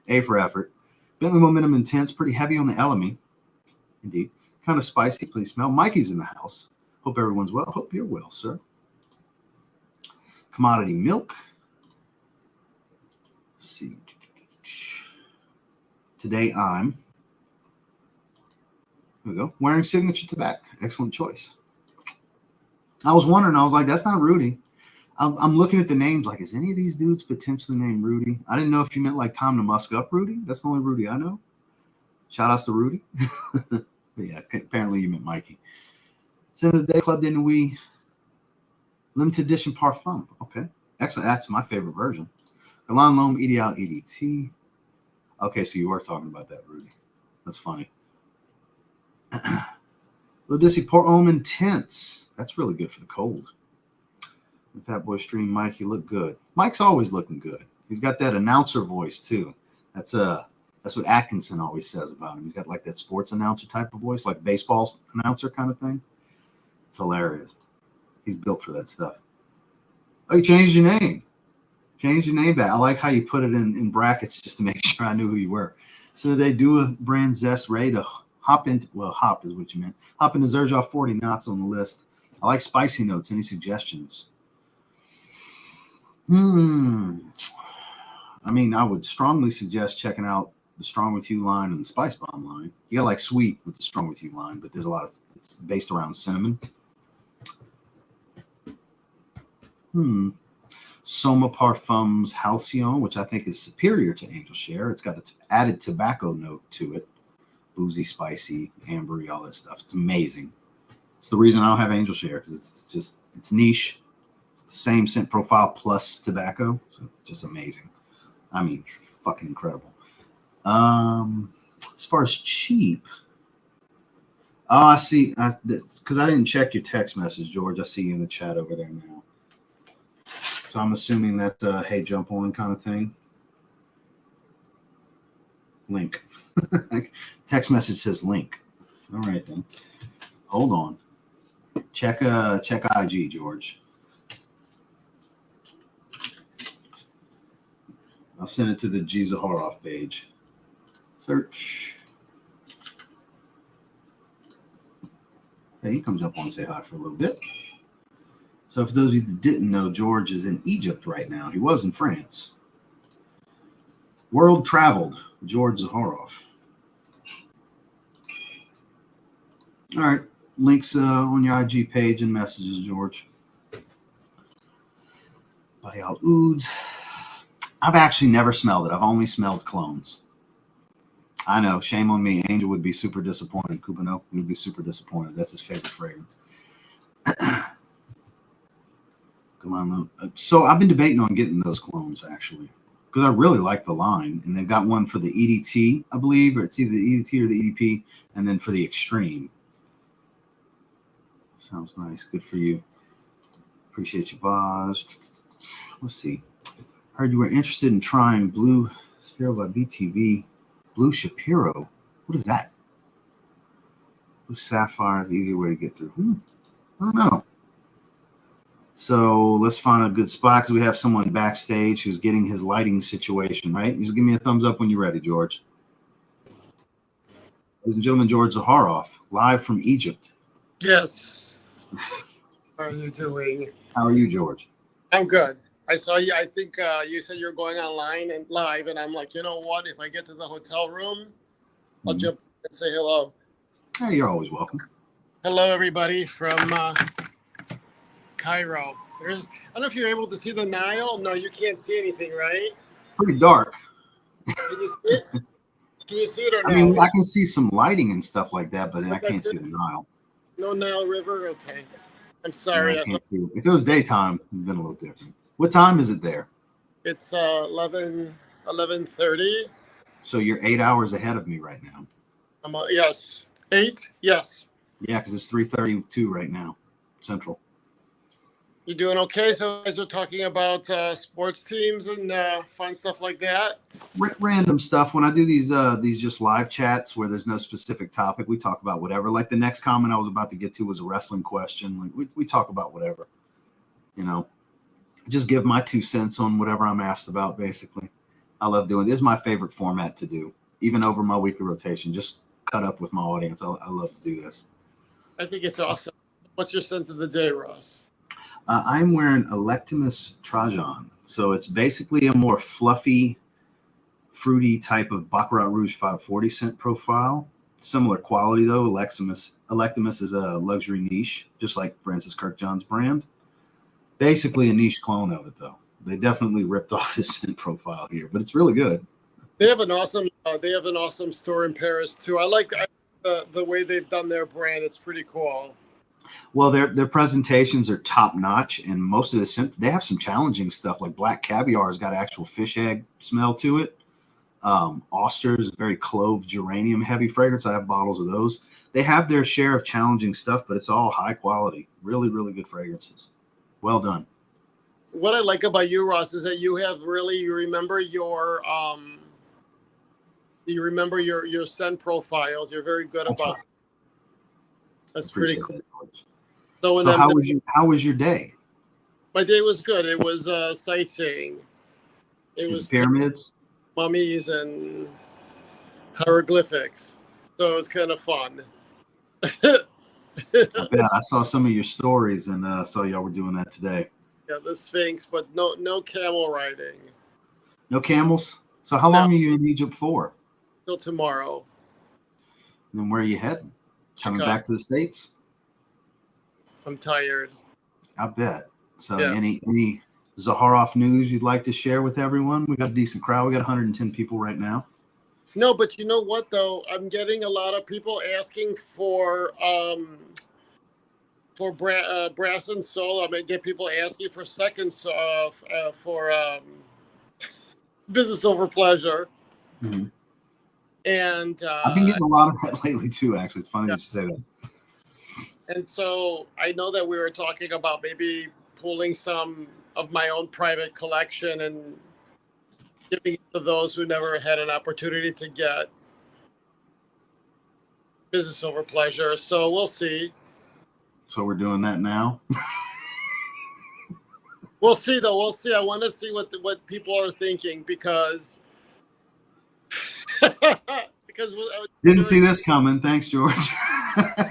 A for effort. Bentley Momentum Intense, pretty heavy on the LME. Indeed. Kind of spicy, please smell. Mikey's in the house. Hope everyone's well. Hope you're well, sir. Commodity Milk. Let's see. Today I'm, here we go, wearing Signature Tobacco. Excellent choice. I was wondering, I was like, that's not Rudy. I'm looking at the names like, is any of these dudes potentially named Rudy? I didn't know if you meant like time to musk up Rudy. That's the only Rudy I know. Shout outs to Rudy. But yeah, apparently you meant Mikey. Center of the Day Club de Nuit. Limited edition Parfum. Okay. Excellent. That's my favorite version. Milan Loam Ideal EDT. Okay, so you were talking about that, Rudy. That's funny. L'Odyssey Port Homme Intense. That's really good for the cold. Fat Boy Stream, Mike, you look good. Mike's always looking good. He's got that announcer voice too. That's what Atkinson always says about him. He's got like that sports announcer type of voice, like baseball announcer kind of thing. It's hilarious. He's built for that stuff. Oh, you changed your name. Change your name back. I like how you put it in brackets just to make sure I knew who you were. So they do a brand Zest Ray to hop into, well, hop is what you meant. Hop into Zerjoff 40 knots on the list. I like spicy notes. Any suggestions? I mean, I would strongly suggest checking out the Strong With You line and the Spice Bomb line. You got like sweet with the Strong With You line, but there's a lot of, it's based around cinnamon. Soma Parfums Halcyon, which I think is superior to Angel Share. It's got an added tobacco note to it. Boozy, spicy, ambery, all that stuff. It's amazing. It's the reason I don't have Angel Share, because it's niche. It's the same scent profile plus tobacco. So it's just amazing. I mean, fucking incredible. As far as cheap, I see, because I didn't check your text message, George. I see you in the chat over there now. So I'm assuming that, hey, jump on kind of thing. Link. Text message says link. All right then. Hold on. Check IG, George. I'll send it to the Zaharoff page. Search. Hey, he comes up on say hi for a little bit. So for those of you that didn't know, George is in Egypt right now. He was in France. World traveled, George Zaharoff. All right. Links on your IG page and messages, George. Buddy Al Oods. I've actually never smelled it. I've only smelled clones. I know. Shame on me. Angel would be super disappointed. Kubano would be super disappointed. That's his favorite fragrance. Come on. So I've been debating on getting those clones, actually, because I really like the line. And they've got one for the EDT, I believe, or it's either the EDT or the EDP, and then for the Extreme. Sounds nice. Good for you. Appreciate you, Boz. Let's see. Heard you were interested in trying Blue Shapiro by BTV. Blue Shapiro. What is that? Blue Sapphire is an easier way to get through. I don't know. So let's find a good spot because we have someone backstage who's getting his lighting situation right. Just give me a thumbs up when you're ready, George. Ladies and gentlemen, George Zaharoff, live from Egypt. Yes. How are you doing? How are you, George? I'm good. I saw you. I think you said you're going online and live, and I'm like, you know what? If I get to the hotel room, I'll jump and say hello. Hey, you're always welcome. Hello, everybody from Cairo. I don't know if you're able to see the Nile. No, you can't see anything, right? Pretty dark. Can you see it? Can you see it or no? I mean, I can see some lighting and stuff like that, but I can't see the Nile. No Nile River? Okay. I'm sorry. Yeah, I can't see it. If it was daytime, it would have been a little different. What time is it there? It's 11:30. So you're 8 hours ahead of me right now. Yes. 8? Yes. Yeah, because it's 3:32 right now, Central. You doing okay? So you guys are talking about sports teams and fun stuff like that? Random stuff. When I do these just live chats where there's no specific topic, we talk about whatever. Like the next comment I was about to get to was a wrestling question. Like we talk about whatever, you know. Just give my 2 cents on whatever I'm asked about, basically. I love doing this. Is my favorite format to do, even over my weekly rotation. Just cut up with my audience. I love to do this. I think it's awesome. What's your sense of the day, Ross? I'm wearing Electimus Trajan. So it's basically a more fluffy, fruity type of Baccarat Rouge 540 scent profile. Similar quality, though. Electimus is a luxury niche, just like Francis Kirkjohn's brand. Basically a niche clone of it, though. They definitely ripped off his scent profile here, but it's really good. They have an awesome store in Paris too. I like the way they've done their brand. It's pretty cool. Well, their presentations are top notch, and most of the scent, they have some challenging stuff. Like Black Caviar has got actual fish egg smell to it. Oster's is very clove geranium heavy fragrance. I have bottles of those. They have their share of challenging stuff, but it's all high quality. Really, really good fragrances. Well done. What I like about you, Ross, is that you remember your scent profiles. You're very good about Right. That's pretty cool. So how was your day? My day was good. It was sightseeing. It was pyramids, mummies, and hieroglyphics. So it was kind of fun. I saw some of your stories and saw y'all were doing that today. Yeah, the Sphinx, but no camel riding. No camels? So how long are you in Egypt for? Till tomorrow. And then where are you heading? Coming back to the States? I'm tired. I bet. So yeah. Any Zaharoff news you'd like to share with everyone? We got a decent crowd. We got 110 people right now. No, but you know what, though? I'm getting a lot of people asking for brass and soul. I mean, get people asking for seconds for business over pleasure. Mm-hmm. And I've been getting a lot of that lately, too, actually. It's funny that you say that. And so I know that we were talking about maybe pulling some of my own private collection and giving it to those who never had an opportunity to get business over pleasure. So we'll see. So we're doing that now. We'll see, though. We'll see. I want to see what people are thinking because Didn't see this coming. Thanks, George. Okay.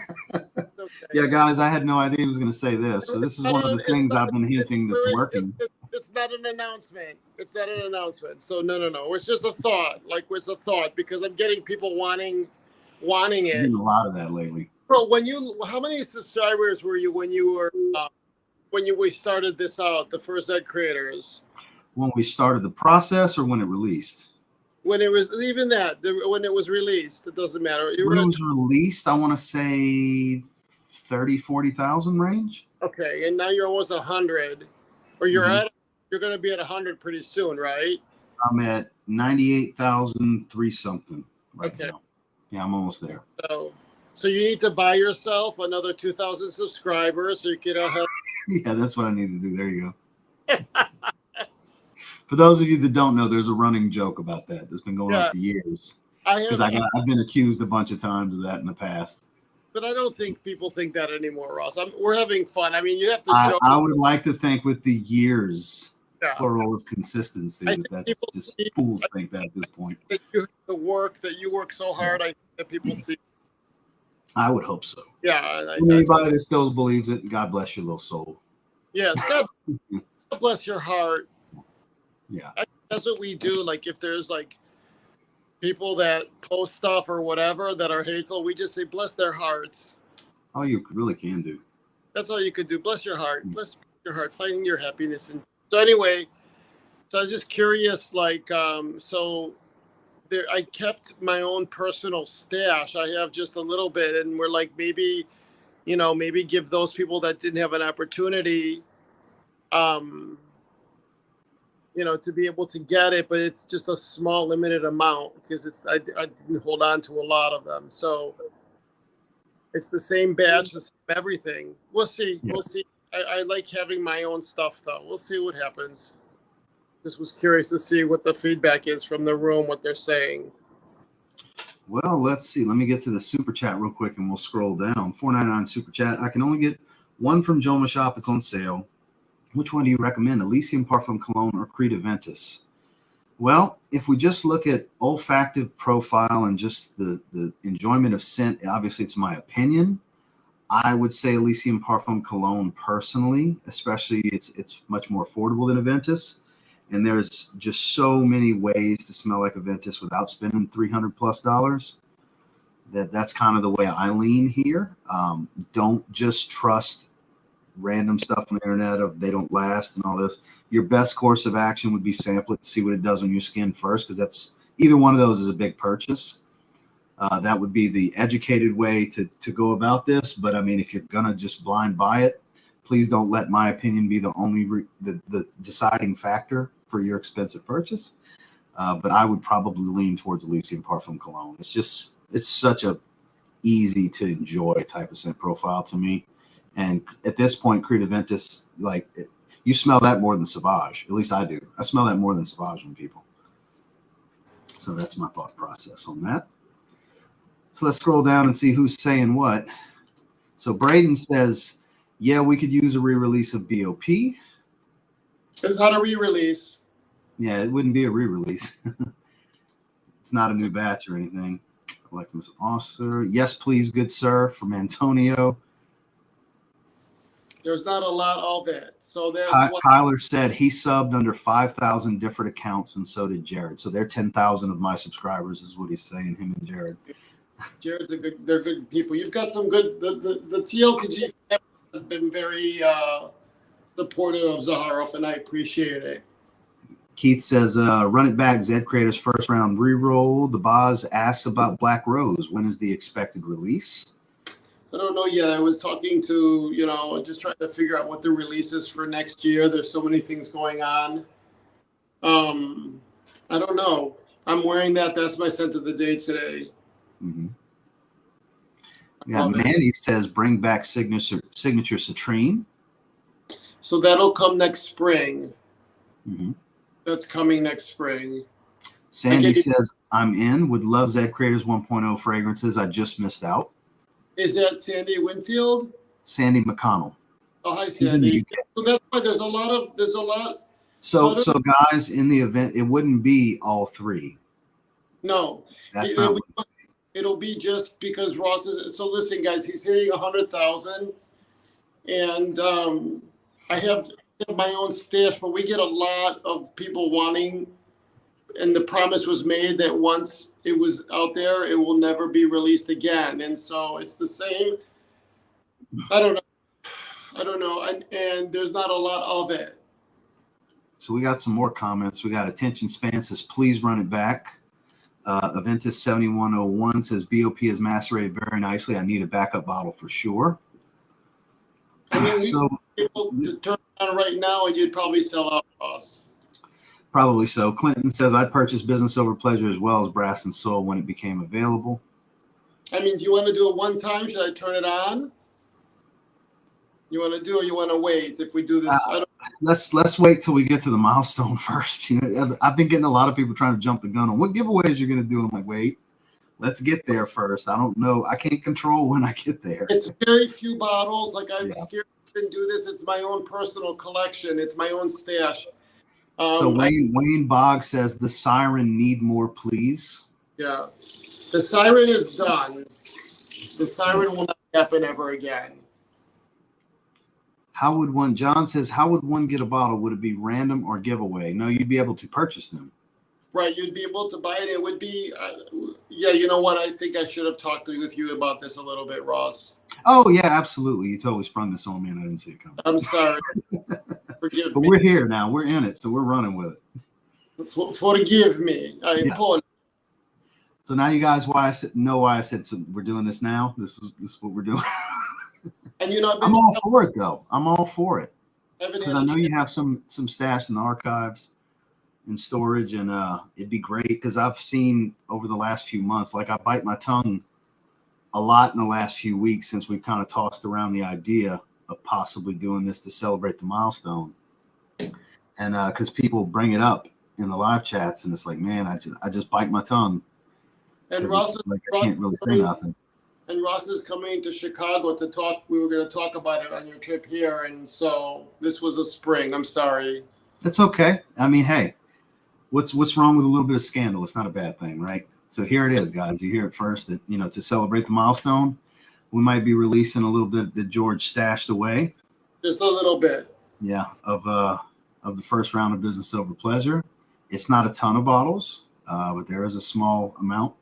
Yeah, guys, I had no idea he was going to say this. So this is one of the things I've been hinting that's working. It's not an announcement. It's not an announcement. So no. It's just a thought. Like it's a thought because I'm getting people wanting it. I've seen a lot of that lately. Bro, how many subscribers were you when we started this out, the First Ed Creators? When we started the process or when it released? When it was when it was released, it doesn't matter. When it was released, I want to say 30, 40,000 range. Okay, and now you're almost 100, or you're going to be at 100 pretty soon, right? I'm at 98,003 something right okay. now. Yeah, I'm almost there. So you need to buy yourself another 2,000 subscribers so you can help. Yeah, that's what I need to do. There you go. For those of you that don't know, there's a running joke about that that's been going on for years. Because I've been accused a bunch of times of that in the past. But I don't think people think that anymore, Ross. We're having fun. I mean, you have to joke. I would like to think with the years, plural of consistency, that's just fools think that at this point. That you work so hard, I think that people see. I would hope so. Yeah. Anybody that still believes it, God bless your little soul. Yeah, God bless your heart. Yeah. That's what we do. Like if there's like people that post stuff or whatever that are hateful, we just say bless their hearts. All you really can do. That's all you could do. Bless your heart. Bless your heart. Finding your happiness. And so anyway, so I was just curious, like, so there, I kept my own personal stash. I have just a little bit, and we're like, maybe give those people that didn't have an opportunity, to be able to get it, but it's just a small limited amount because I didn't hold on to a lot of them. So it's the same batch, the same everything. We'll see. Yeah. We'll see. I like having my own stuff though. We'll see what happens. Just was curious to see what the feedback is from the room, what they're saying. Well, let's see. Let me get to the super chat real quick and we'll scroll down. $4.99 super chat. I can only get one from Joma Shop. It's on sale. Which one do you recommend, Elysium Parfum Cologne or Creed Aventus? Well, if we just look at olfactive profile and just the enjoyment of scent, obviously it's my opinion. I would say Elysium Parfum Cologne personally, especially it's much more affordable than Aventus. And there's just so many ways to smell like Aventus without spending $300+ that's kind of the way I lean here. Don't just trust random stuff on the internet of they don't last and all this. Your best course of action would be sample it, see what it does on your skin first, because that's either one of those is a big purchase. That would be the educated way to go about this. But I mean, if you're gonna just blind buy it, please don't let my opinion be the only the deciding factor for your expensive purchase. But I would probably lean towards Elysium Parfum Cologne. It's such a easy to enjoy type of scent profile to me. And at this point, Creed Aventus, you smell that more than Sauvage. At least I do. I smell that more than Sauvage on people. So that's my thought process on that. So let's scroll down and see who's saying what. So Braden says, yeah, we could use a re-release of BOP. It's not a re-release. Yeah, it wouldn't be a re-release. It's not a new batch or anything. Collect Miss Officer. Yes, please, good sir, from Antonio. There's not a lot of it. So Tyler said he subbed under 5,000 different accounts, and so did Jared. So they're 10,000 of my subscribers, is what he's saying. Him and Jared. They're good people. You've got some good. The TLTG has been very supportive of Zaharoff, and I appreciate it. Keith says, "Run it back." Zed Creator's first round re-roll. The Boz asks about Black Rose. When is the expected release? I don't know yet. I was talking to, just trying to figure out what the release is for next year. There's so many things going on. I don't know. I'm wearing that. That's my scent of the day today. Mm-hmm. Yeah, Manny says, bring back signature Citrine. So that'll come next spring. Mm-hmm. That's coming next spring. Sandy says, I'm in. Would love Zed Creators 1.0 fragrances. I just missed out. Is that Sandy Winfield? Sandy McConnell. Oh, hi, He's in the Sandy. UK. So that's why there's a lot. So guys, in the event, it wouldn't be all three. No, That's not. It'll be just because Ross is. So listen, guys, he's hitting 100,000, and I have my own stash, but we get a lot of people wanting, and the promise was made that once it was out there, it will never be released again. And so it's the same. I don't know, and there's not a lot of it. So we got some more comments. We got Attention Span says, please run it back. Aventus 7101 says, BOP is macerated very nicely. I need a backup bottle for sure. I mean, to turn on right now, and you'd probably sell out us. Probably so. Clinton says, I purchased Business Over Pleasure as well as Brass and Soul when it became available. I mean, do you want to do it one time? Should I turn it on? You want to do, or you want to wait? If we do this, let's wait till we get to the milestone first. You know, I've been getting a lot of people trying to jump the gun on what giveaways you're going to do. I'm like, wait, let's get there first. I don't know. I can't control when I get there. It's very few bottles. Like I'm scared to do this. It's my own personal collection. It's my own stash. So Wayne Boggs says the siren need more, please. Yeah, the siren is done. The siren will not happen ever again. How would one? John says, how would one get a bottle? Would it be random or giveaway? No, you'd be able to purchase them. Right, you'd be able to buy it. It would be, yeah. You know what? I think I should have talked with you about this a little bit, Ross. Oh yeah, absolutely. You totally sprung this on me, and I didn't see it coming. I'm sorry. Forgive me. But we're here now. We're in it, so we're running with it. Forgive me. I apologize. So now you guys know why I said so we're doing this now. This is what we're doing. And you know, I'm all for it though. I'm all for it because I know you have some stash in the archives and storage, and it'd be great because I've seen over the last few months, like I bite my tongue a lot in the last few weeks since we've kind of tossed around the idea of possibly doing this to celebrate the milestone, and because people bring it up in the live chats, and it's like, man, I just bite my tongue, and Ross, I can't really say nothing. And Ross is coming to Chicago to talk. We were going to talk about it on your trip here, and so this was a spring. I'm sorry. That's okay. I mean, hey, what's wrong with a little bit of scandal? It's not a bad thing, right? So here it is, guys. You hear it first. That, you know, to celebrate the milestone, we might be releasing a little bit that George stashed away. Just a little bit. Yeah, of the first round of Business Over Pleasure. It's not a ton of bottles, but there is a small amount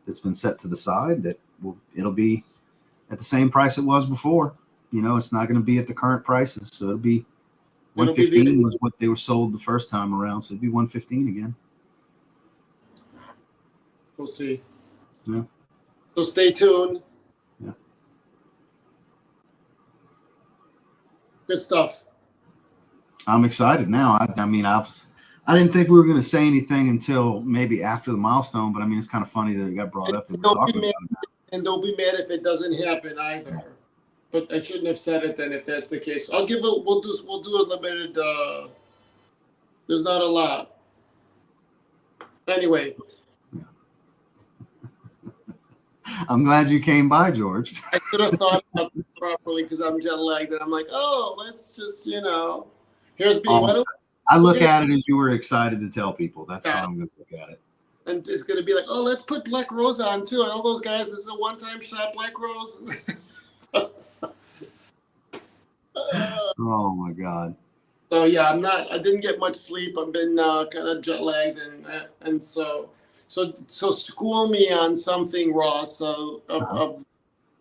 that's been set to the side that it'll be at the same price it was before. You know, it's not going to be at the current prices, so it'll be $115 was what they were sold the first time around, so it'll be $115 again. We'll see. Yeah. So stay tuned. Yeah. Good stuff. I'm excited now. I mean, I didn't think we were going to say anything until maybe after the milestone, but I mean, it's kind of funny that it got brought up. And don't be mad if it doesn't happen either. But I shouldn't have said it then if that's the case. We'll do a limited. There's not a lot. Anyway. I'm glad you came by, George. I could have thought about this properly because I'm jet lagged, and I'm like, oh, let's just, here's me. I look at it as you were excited to tell people. That's how I'm going to look at it. And it's going to be like, oh, let's put Black Rose on too. All those guys, this is a one-time shot, Black Rose. Oh my God. So yeah, I didn't get much sleep. I've been kind of jet lagged, and so school me on something, Ross,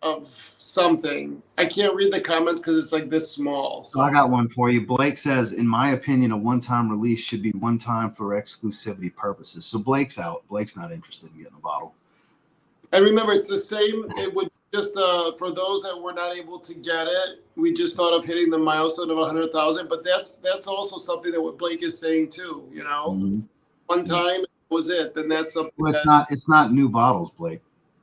of something. I can't read the comments because it's like this small. So I got one for you. Blake says, in my opinion, a one-time release should be one time for exclusivity purposes. So Blake's out. Blake's not interested in getting a bottle. And remember, it's the same. It would just for those that were not able to get it, we just thought of hitting the milestone of 100,000. But that's also something that what Blake is saying too. One time was it. Then that's something. Well, it's not new bottles, Blake.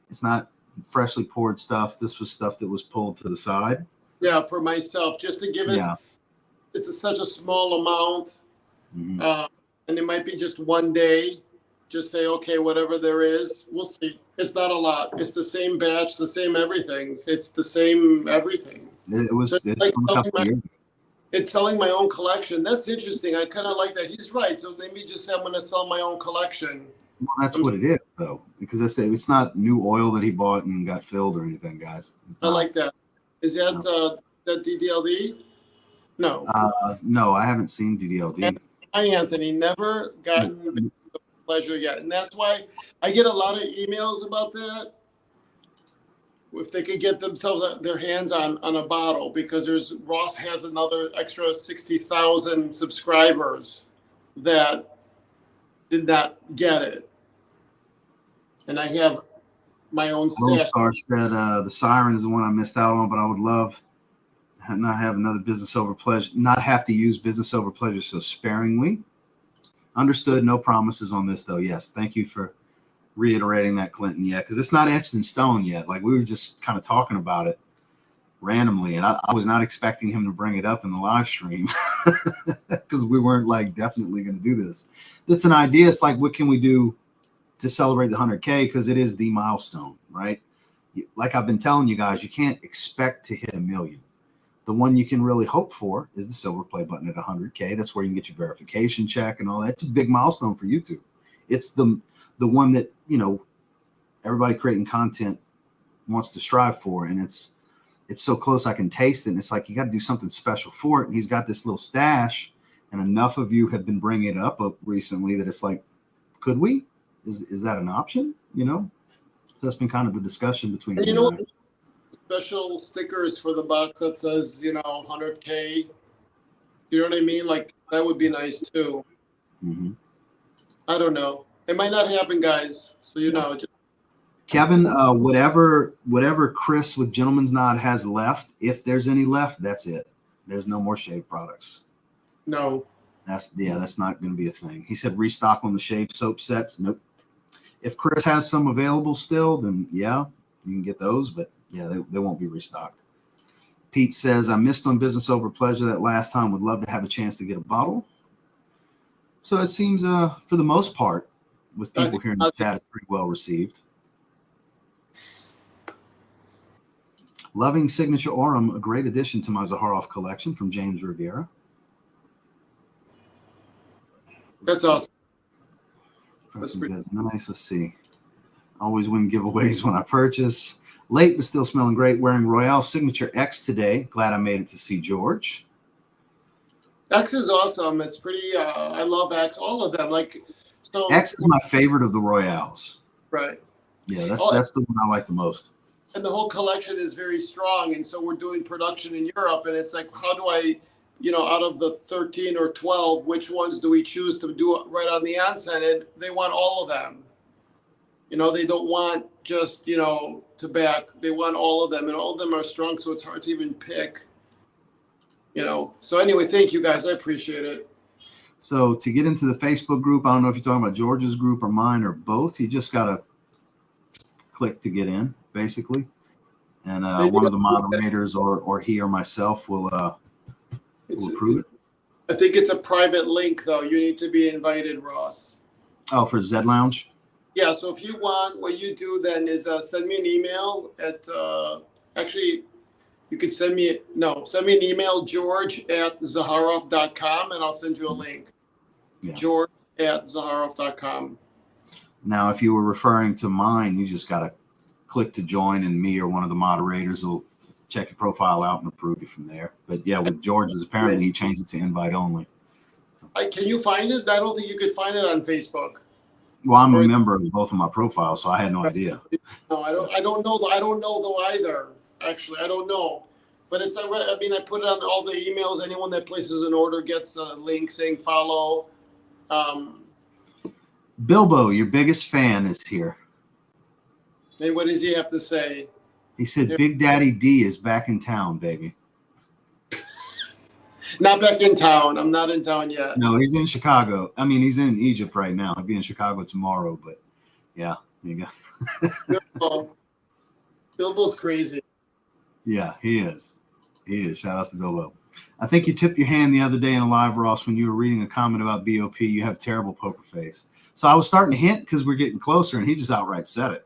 It's not freshly poured stuff. This was stuff that was pulled to the side. Yeah, for myself, just to give it. Yeah. It's such a small amount, and it might be just one day. Just say, okay, whatever there is, we'll see. It's not a lot. It's the same batch, the same everything. It's the same everything. It's like from a couple years ago. It's selling my own collection. That's interesting. I kind of like that. He's right. So maybe just say I'm going to sell my own collection. Well, that's what it is, though, because it's not new oil that he bought and got filled or anything, guys. I like that. Is that that DDLD? No. No, I haven't seen DDLD. Hi, Anthony. Never gotten pleasure yet, and that's why I get a lot of emails about that. If they could get themselves their hands on a bottle, because Ross has another extra 60,000 subscribers that did not get it, and I have my own stash. Star said the Siren is the one I missed out on, but I would love not have another business over pleasure, not have to use business over pleasure so sparingly. Understood. No promises on this, though. Yes. Thank you for reiterating that, Clinton. Yeah, because it's not etched in stone yet. Like, we were just kind of talking about it randomly, and I was not expecting him to bring it up in the live stream because we weren't like definitely going to do this. It's an idea. It's like, what can we do to celebrate the 100K? Because it is the milestone, right? Like I've been telling you guys, you can't expect to hit 1 million. The one you can really hope for is the silver play button at 100K. That's where you can get your verification check and all that. It's a big milestone for YouTube. It's the one that, you know, everybody creating content wants to strive for, and it's so close I can taste it. And it's like, you got to do something special for it. And he's got this little stash, and enough of you have been bringing it up recently that it's like, could we? Is that an option? You know, so that's been kind of the discussion between. You know, special stickers for the box that says, you know, 100K. You know what I mean? Like, that would be nice too. Mm-hmm. I don't know. It might not happen, guys. So, you know, Kevin, whatever Chris with Gentleman's Nod has left, if there's any left, that's it. There's no more shave products. No. That's not going to be a thing. He said restock on the shave soap sets. Nope. If Chris has some available still, then yeah, you can get those, but yeah, they won't be restocked. Pete says, I missed on business over pleasure that last time. Would love to have a chance to get a bottle. So it seems for the most part, with people here in the chat, it's pretty well received. Loving Signature Aurum, a great addition to my Zaharoff collection, from James Riviera. That's awesome. That's nice. Let's see. Always win giveaways when I purchase. Late, but still smelling great. Wearing Royale Signature X today. Glad I made it to see George. X is awesome. It's pretty. I love X. All of them. Like, so. X is my favorite of the Royales. Right. Yeah, that's the one I like the most. And the whole collection is very strong. And so we're doing production in Europe, and it's like, how do I, you know, out of the 13 or 12, which ones do we choose to do it right on the onset? And they want all of them. You know, they don't want just, you know, tobacco. They want all of them, and all of them are strong, so it's hard to even pick. You know. So anyway, thank you guys. I appreciate it. So to get into the Facebook group, I don't know if you're talking about George's group or mine or both. You just gotta click to get in, basically, and one of the moderators or he or myself will approve it. I think it's a private link, though. You need to be invited, Ross. Oh, for Zed Lounge. Yeah, so if you want, what you do then is send me an email at, actually, you could send me an email, george@zaharoff.com, and I'll send you a link. Yeah. George@zaharoff.com. Now, if you were referring to mine, you just got to click to join, and me or one of the moderators will check your profile out and approve you from there. But yeah, with George's, apparently he changed it to invite only. Can you find it? I don't think you could find it on Facebook. Well, I'm a member of both of my profiles, so I had no idea. No, I don't know though either. Actually, I don't know. But it's, I mean, I put it on all the emails. Anyone that places an order gets a link saying follow. Bilbo, your biggest fan, is here. And what does he have to say? He said, Big Daddy D is back in town, baby. Not back in town. I'm not in town yet. No, he's in Chicago. I mean, he's in Egypt right now. He'll be in Chicago tomorrow, but yeah, there you go. Bilbo's crazy. Yeah, he is. He is. Shout out to Bilbo. I think you tipped your hand the other day in a live, Ross, when you were reading a comment about BOP. You have terrible poker face. So I was starting to hint because we're getting closer, and he just outright said it.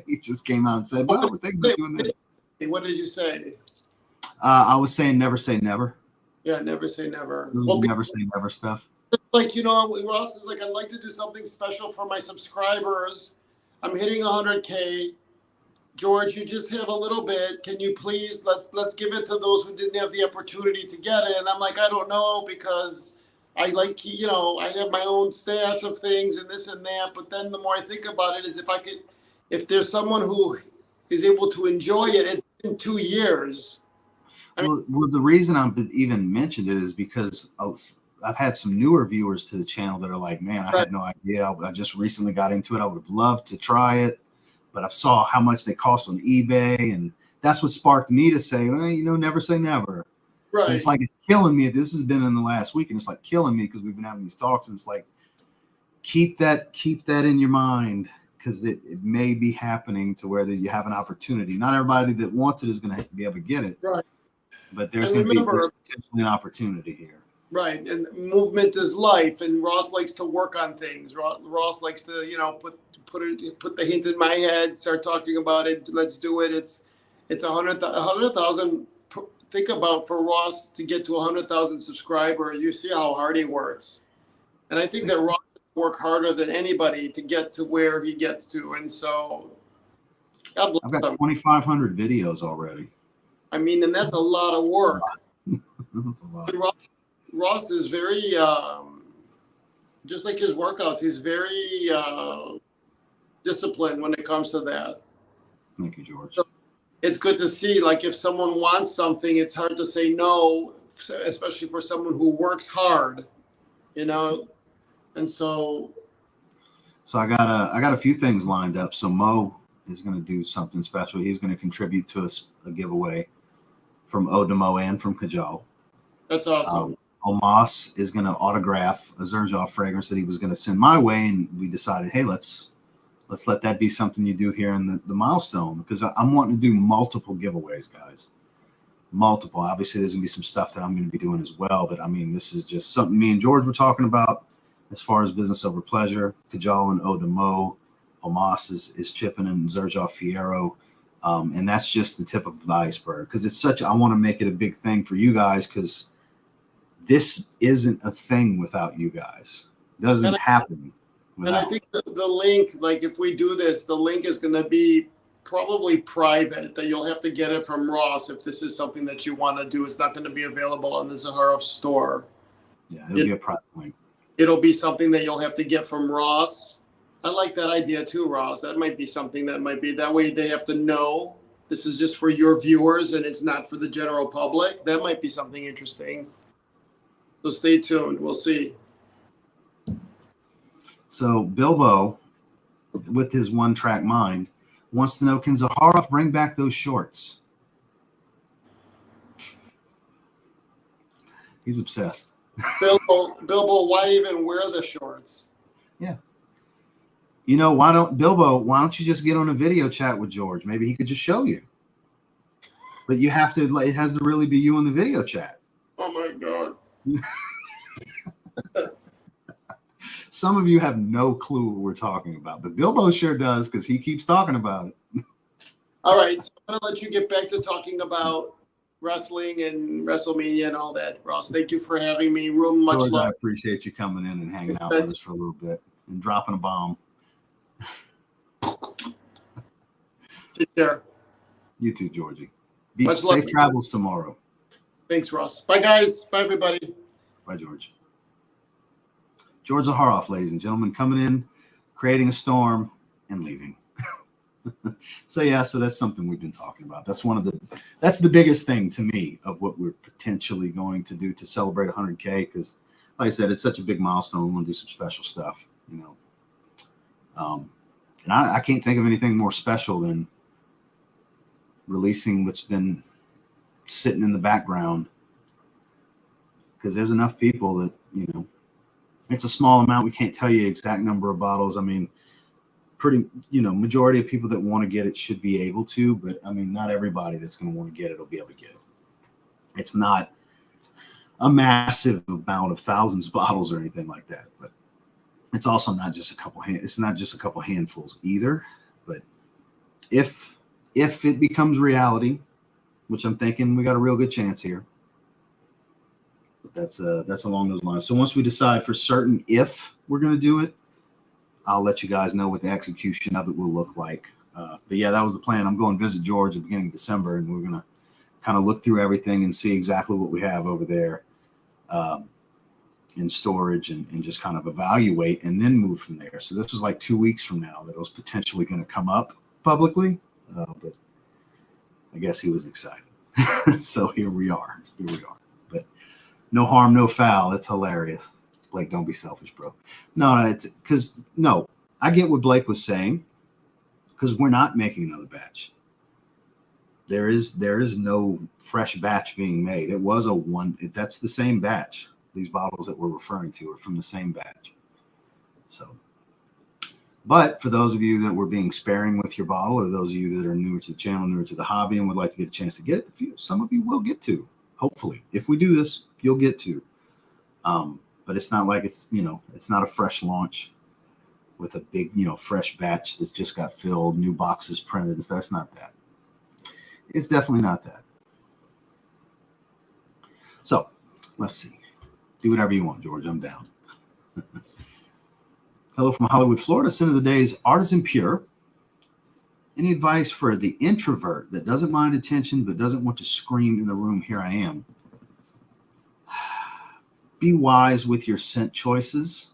He just came out and said, well, we're thinking about doing this. What did you say? I was saying never say never. Yeah, never say never. Well, never say never stuff. Like, you know, Ross is like, I'd like to do something special for my subscribers. I'm hitting 100K. George, you just have a little bit. Can you please let's give it to those who didn't have the opportunity to get it? And I'm like, I don't know, because I like, you know, I have my own stash of things and this and that. But then the more I think about it is if there's someone who is able to enjoy it, it's been 2 years. Well, the reason I even mentioned it is because I've had some newer viewers to the channel that are like, man, I had no idea. I just recently got into it. I would have loved to try it, but I saw how much they cost on eBay. And that's what sparked me to say, well, you know, never say never. Right. It's like, it's killing me. This has been in the last week, and it's like killing me because we've been having these talks, and it's like, keep that in your mind, because it may be happening to where you have an opportunity. Not everybody that wants it is going to be able to get it. Right. But there's going to be potentially an opportunity here. Right. And movement is life. And Ross likes to work on things. Ross likes to, you know, put the hint in my head, start talking about it. Let's do it. It's 100,000. Think about for Ross to get to 100,000 subscribers. You see how hard he works. And I think that Ross work harder than anybody to get to where he gets to. And so God bless I've got 2,500 videos already. I mean, and that's a lot of work. That's a lot. Ross is very, just like his workouts, he's very disciplined when it comes to that. Thank you, George. So it's good to see, like, if someone wants something, it's hard to say no, especially for someone who works hard, you know? And so I got a few things lined up. So Mo is going to do something special. He's going to contribute to a giveaway from Odemo and from Kajal. That's awesome. Omas is going to autograph a Zaharoff fragrance that he was going to send my way, and we decided, hey, let's let that be something you do here in the milestone, because I'm wanting to do multiple giveaways, guys. Multiple. Obviously, there's going to be some stuff that I'm going to be doing as well, but I mean, this is just something me and George were talking about as far as business over pleasure. Kajal and Odemo. Omas is chipping and Zaharoff Fiero. And that's just the tip of the iceberg, because I want to make it a big thing for you guys, because this isn't a thing without you guys. It doesn't happen without. And I think the link, like, if we do this, the link is going to be probably private, that you'll have to get it from Ross if this is something that you want to do. It's not going to be available on the Zaharoff store. Yeah, it'll be a private link. It'll be something that you'll have to get from Ross. I like that idea too, Ross. That might be something that way they have to know this is just for your viewers and it's not for the general public. That might be something interesting. So stay tuned. We'll see. So Bilbo, with his one-track mind, wants to know, can Zaharoff bring back those shorts? He's obsessed. Bilbo, why even wear the shorts? Yeah. You know, why don't you just get on a video chat with George? Maybe he could just show you. But you have to, it has to really be you in the video chat. Oh my God. Some of you have no clue what we're talking about, but Bilbo sure does, because he keeps talking about it. All right. So I'm going to let you get back to talking about wrestling and WrestleMania and all that, Ross. Thank you for having me. Much George, love. I appreciate you coming in and hanging out with us for a little bit and dropping a bomb. Take care. You too, Georgie. Much Safe love. travels tomorrow. Thanks, Ross. Bye, guys. Bye, everybody. Bye, George. George Zaharoff, ladies and gentlemen, coming in, creating a storm, and leaving. So that's something we've been talking about. That's the biggest thing to me of what we're potentially going to do to celebrate 100K, because, like I said, it's such a big milestone. We want to do some special stuff, you know. And I can't think of anything more special than releasing what's been sitting in the background, because there's enough people that, you know, it's a small amount. We can't tell you exact number of bottles. I mean, majority of people that want to get it should be able to, but I mean, not everybody that's going to want to get it will be able to get it. It's not a massive amount of thousands of bottles or anything like that, but it's also not just a couple it's not just a couple handfuls either. But if it becomes reality, which I'm thinking we got a real good chance here, that's along those lines. So once we decide for certain if we're going to do it, I'll let you guys know what the execution of it will look like. But yeah, that was the plan. I'm going to visit George at the beginning of December, and we're going to kind of look through everything and see exactly what we have over there in storage, and just kind of evaluate and then move from there. So this was like 2 weeks from now that it was potentially going to come up publicly, but I guess he was excited. So here we are. But no harm, no foul. It's hilarious. Blake, don't be selfish, bro. No, it's because I get what Blake was saying, because we're not making another batch. There is no fresh batch being made. It was that's the same batch. These bottles that we're referring to are from the same batch. So, but for those of you that were being sparing with your bottle, or those of you that are newer to the channel, newer to the hobby, and would like to get a chance to get it, some of you will get to. Hopefully, if we do this, you'll get to. But it's not like it's not a fresh launch with a big fresh batch that just got filled, new boxes printed and stuff. It's not that. It's definitely not that. So let's see. Do whatever you want, George. I'm down. Hello from Hollywood, Florida. Sin of the day is Artisan Pure. Any advice for the introvert that doesn't mind attention but doesn't want to scream in the room, here I am? Be wise with your scent choices.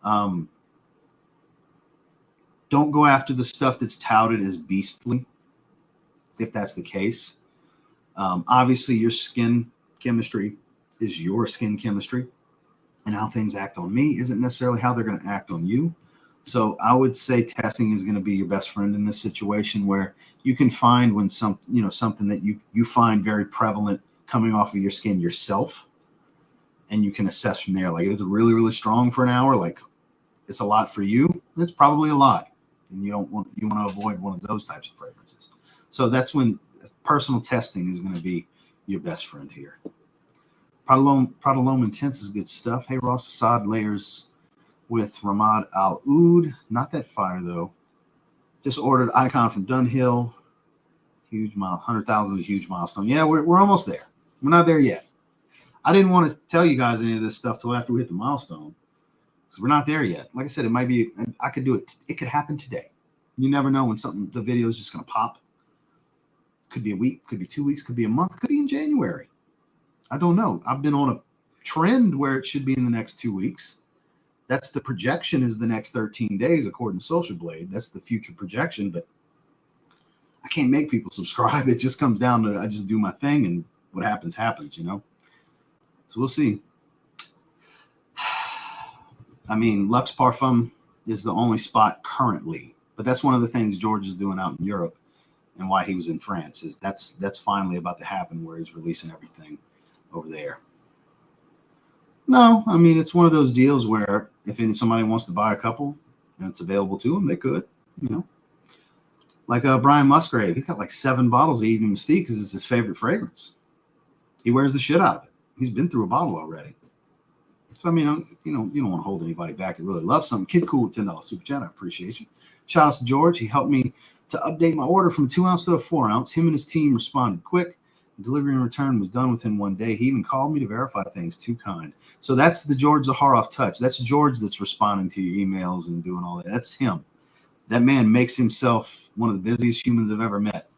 Don't go after the stuff that's touted as beastly, if that's the case. Obviously, your skin chemistry is your skin chemistry, and how things act on me isn't necessarily how they're going to act on you. So I would say testing is going to be your best friend in this situation, where you can find when something that you find very prevalent coming off of your skin yourself, and you can assess from there. Like, if it's really, really strong for an hour, like it's a lot for you, it's probably a lot, and you want to avoid one of those types of fragrances. So that's when personal testing is going to be your best friend here. Prodalome Intense is good stuff. Hey, Ross, Assad layers with Ramad Al Oud. Not that fire, though. Just ordered Icon from Dunhill. Huge 100,000 is a huge milestone. Yeah, we're almost there. We're not there yet. I didn't want to tell you guys any of this stuff till after we hit the milestone. So we're not there yet. Like I said, it might be, I could do it. It could happen today. You never know when the video is just going to pop. Could be a week, could be 2 weeks, could be a month, could be in January. I don't know. I've been on a trend where it should be in the next 2 weeks. That's the projection, is the next 13 days, according to Social Blade. That's the future projection, but I can't make people subscribe. It just comes down to, I just do my thing, and what happens, happens, So we'll see. I mean, Luxe Parfum is the only spot currently, but that's one of the things George is doing out in Europe, and why he was in France, is that's finally about to happen, where he's releasing everything over there. No, I mean, it's one of those deals where if somebody wants to buy a couple and it's available to them, they could, Like Brian Musgrave, he's got like 7 bottles of Evening Mystique because it's his favorite fragrance. He wears the shit out of it. He's been through a bottle already. So, I mean, you don't want to hold anybody back that really loves something. Kid Cool with $10 super chat. I appreciate you. Shout out to George. He helped me to update my order from a 2 ounce to a 4 ounce. Him and his team responded quick. Delivery and return was done within 1 day. He even called me to verify things. Too kind. So that's the George Zaharoff touch. That's George that's responding to your emails and doing all that. That's him. That man makes himself one of the busiest humans I've ever met,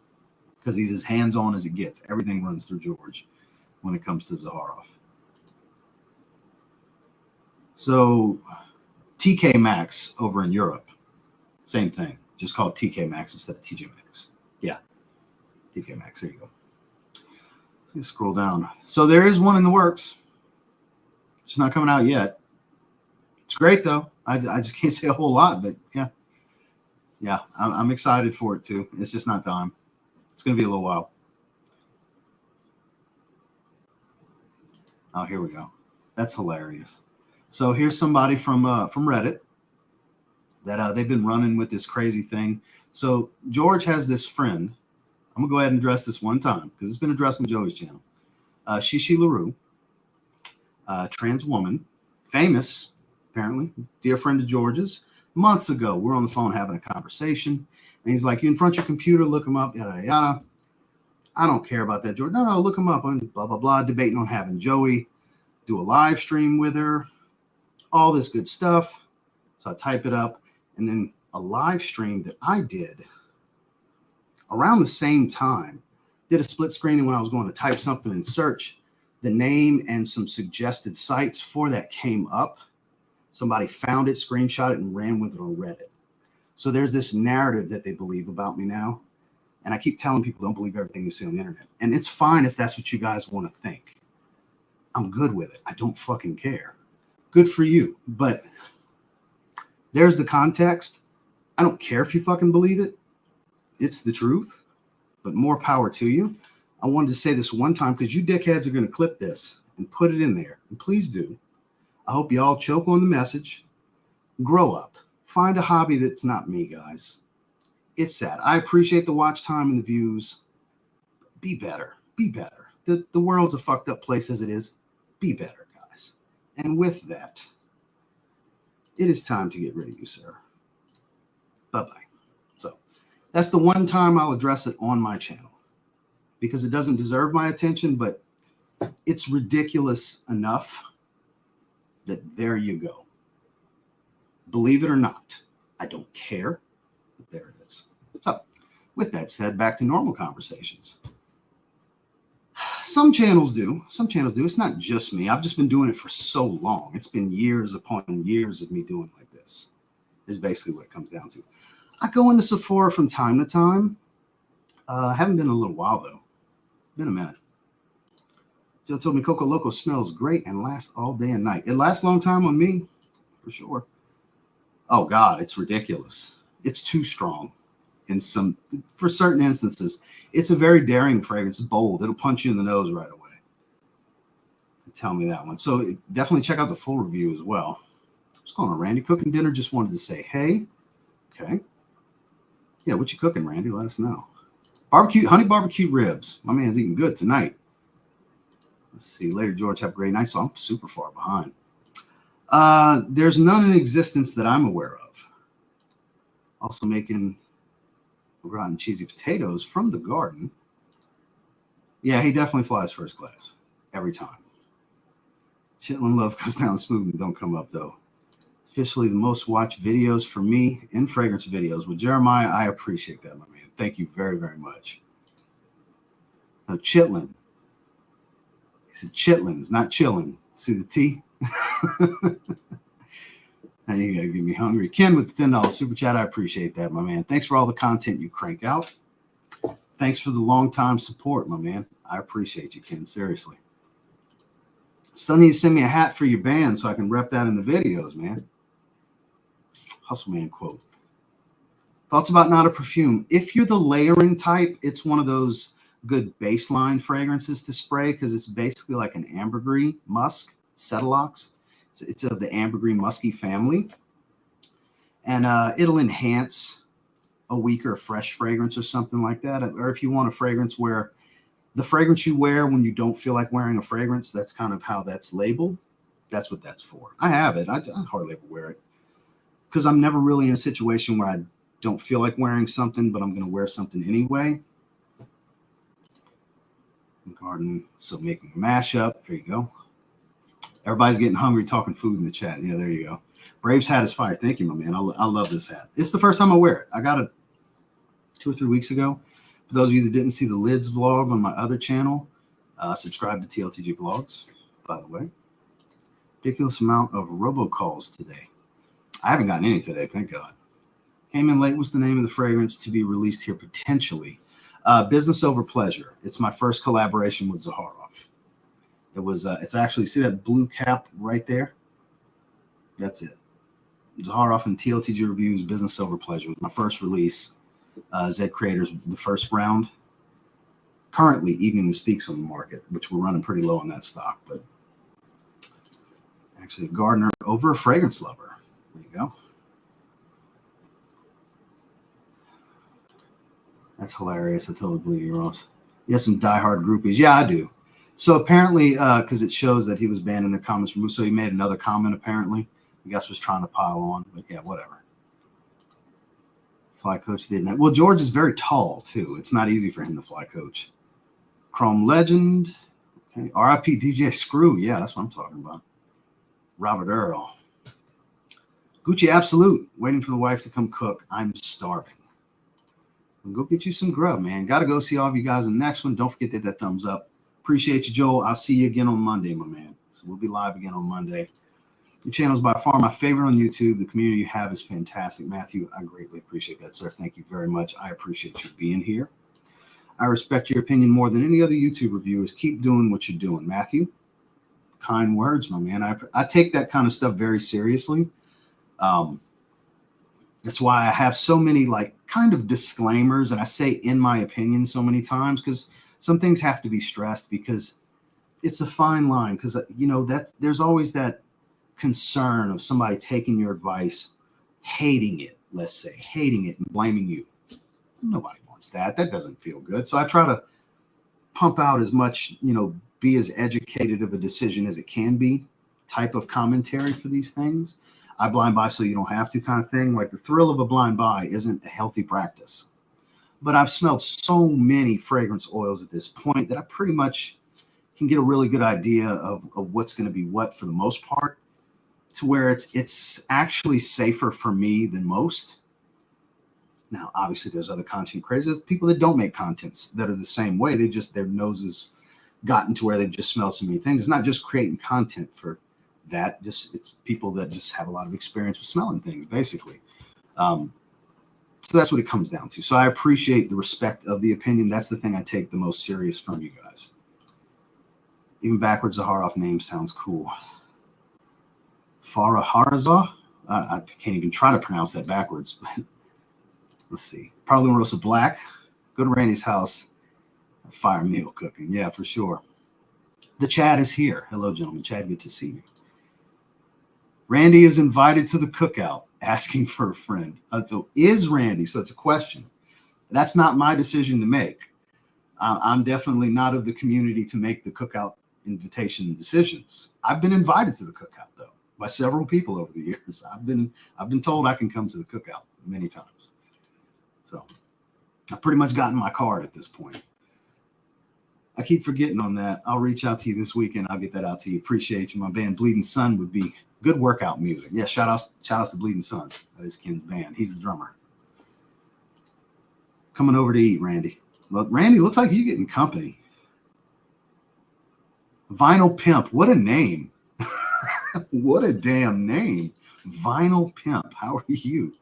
because he's as hands-on as it gets. Everything runs through George when it comes to Zaharoff. So TK Maxx over in Europe, same thing. Just called TK Maxx instead of TJ Maxx. Yeah, TK Maxx. There you go. So scroll down. So there is one in the works. It's not coming out yet. It's great though. I just can't say a whole lot, but yeah, I'm excited for it too. It's just not time. It's gonna be a little while. Oh, here we go. That's hilarious. So here's somebody from Reddit that they've been running with this crazy thing. So George has this friend. I'm gonna go ahead and address this one time because it's been addressed on Joey's channel. Shishi LaRue, trans woman, famous, apparently, dear friend of George's. Months ago, we're on the phone having a conversation, and he's like, "You in front of your computer, look him up, yada, yada." I don't care about that, George. No, look him up, and blah, blah, blah, debating on having Joey do a live stream with her, all this good stuff. So I type it up, and then a live stream that I did around the same time, did a split screen, and when I was going to type something in search, the name and some suggested sites for that came up. Somebody found it, screenshot it, and ran with it on Reddit. So there's this narrative that they believe about me now. And I keep telling people, don't believe everything you see on the internet. And it's fine if that's what you guys want to think. I'm good with it. I don't fucking care. Good for you. But there's the context. I don't care if you fucking believe it. It's the truth. But more power to you. I wanted to say this one time because you dickheads are going to clip this and put it in there. And please do. I hope you all choke on the message. Grow up. Find a hobby that's not me, guys. It's sad. I appreciate the watch time and the views. Be better. Be better. The world's a fucked up place as it is. Be better, guys. And with that, it is time to get rid of you, sir. Bye-bye. So that's the one time I'll address it on my channel because it doesn't deserve my attention, but it's ridiculous enough that there you go. Believe it or not, I don't care, but there it is. So, with that said, back to normal conversations. Some channels do. Some channels do. It's not just me. I've just been doing it for so long. It's been years upon years of me doing like this, is basically what it comes down to. I go into Sephora from time to time. Haven't been in a little while, though. Been a minute. Joe told me Coco Loco smells great and lasts all day and night. It lasts a long time on me, for sure. Oh, God, it's ridiculous. It's too strong. For certain instances, it's a very daring fragrance. It's bold. It'll punch you in the nose right away. Tell me that one. So definitely check out the full review as well. What's going on, Randy? Cooking dinner. Just wanted to say, hey. Okay. Yeah, what you cooking, Randy? Let us know. Honey barbecue ribs. My man's eating good tonight. Let's see. Later, George. Have a great night. So I'm super far behind. There's none in existence that I'm aware of. Also making rotten cheesy potatoes from the garden. Yeah, he definitely flies first class every time. Chitlin love goes down smooth and don't come up though. Officially the most watched videos for me in fragrance videos with Jeremiah. I appreciate that, my man. Thank you very, very much. Now, Chitlin. He said chitlins, not chillin'. See the T? Now you gotta get me hungry. Ken with the $10 super chat. I appreciate that, my man. Thanks for all the content you crank out. Thanks for the long time support, my man. I appreciate you, Ken. Seriously. Still need to send me a hat for your band so I can rep that in the videos, man. Hustle man quote. Thoughts about Not a Perfume. If you're the layering type, it's one of those good baseline fragrances to spray because it's basically like an ambergris musk, Cetilox. It's of the ambergris musky family. And it'll enhance a weaker fresh fragrance or something like that. Or if you want a fragrance where the fragrance you wear when you don't feel like wearing a fragrance, that's kind of how that's labeled. That's what that's for. I have it. I hardly ever wear it because I'm never really in a situation where I don't feel like wearing something, but I'm going to wear something anyway. Garden, so making a mashup. There you go. Everybody's getting hungry talking food in the chat. Yeah, there you go. Braves hat is fire. Thank you, my man. I love this hat. It's the first time I wear it. I got it 2 or 3 weeks ago. For those of you that didn't see the Lids vlog on my other channel, subscribe to TLTG Vlogs, by the way. Ridiculous amount of robocalls today. I haven't gotten any today, thank God. Came in late. What's the name of the fragrance to be released here potentially? Business Over Pleasure. It's my first collaboration with Zaharoff. It was, it's actually, see that blue cap right there? That's it. Zaharoff and TLTG Reviews, Business Over Pleasure was my first release. Zed Creators, the first round. Currently, Evening Mystique's on the market, which we're running pretty low on that stock, but actually a gardener over a fragrance lover. There you go. That's hilarious. I totally believe you, Ross. You have some diehard groupies. Yeah, I do. So apparently, because it shows that he was banned in the comments from so he made another comment apparently. I guess was trying to pile on, but yeah, whatever. Fly coach didn't. Well, George is very tall too. It's not easy for him to fly coach. Chrome Legend. Okay. RIP DJ Screw. Yeah, that's what I'm talking about. Robert Earl. Gucci Absolute. Waiting for the wife to come cook. I'm starving. Go get you some grub, man. Got to go see all of you guys in the next one. Don't forget that thumbs up. Appreciate you, Joel. I'll see you again on Monday, my man. So we'll be live again on Monday. Your channel is by far my favorite on YouTube. The community you have is fantastic. Matthew, I greatly appreciate that, sir. Thank you very much. I appreciate you being here. I respect your opinion more than any other YouTube reviewers. Keep doing what you're doing, Matthew. Kind words, my man. I take that kind of stuff very seriously. That's why I have so many like kind of disclaimers, and I say in my opinion so many times because some things have to be stressed because it's a fine line. Because that there's always that concern of somebody taking your advice, hating it, let's say, hating it and blaming you. Nobody wants that. That doesn't feel good. So I try to pump out as much, be as educated of a decision as it can be type of commentary for these things. I blind buy so you don't have to kind of thing. Like the thrill of a blind buy isn't a healthy practice. But I've smelled so many fragrance oils at this point that I pretty much can get a really good idea of what's going to be what for the most part, to where it's actually safer for me than most. Now, obviously, there's other content creators, people that don't make contents that are the same way. They just, their noses gotten to where they've just smelled so many things. It's not just creating content for that, just it's people that just have a lot of experience with smelling things, basically. So that's what it comes down to. So I appreciate the respect of the opinion. That's the thing I take the most serious from you guys. Even backwards Zaharoff name sounds cool. Farah Harazah? I can't even try to pronounce that backwards. But let's see. Parliarosa Black. Go to Randy's house. Fire meal cooking. Yeah, for sure. The Chad is here. Hello, gentlemen. Chad, good to see you. Randy is invited to the cookout, asking for a friend. So is Randy? So it's a question. That's not my decision to make. I'm definitely not of the community to make the cookout invitation decisions. I've been invited to the cookout though by several people over the years. I've been told I can come to the cookout many times. So I've pretty much gotten my card at this point. I keep forgetting on that. I'll reach out to you this weekend. I'll get that out to you. Appreciate you. My band Bleeding Sun would be good workout music. Yeah, shout outs to Bleeding Sun. That is Ken's band. He's the drummer. Coming over to eat, Randy. Well, Randy, looks like you're getting company. Vinyl Pimp. What a name. What a damn name. Vinyl Pimp. How are you?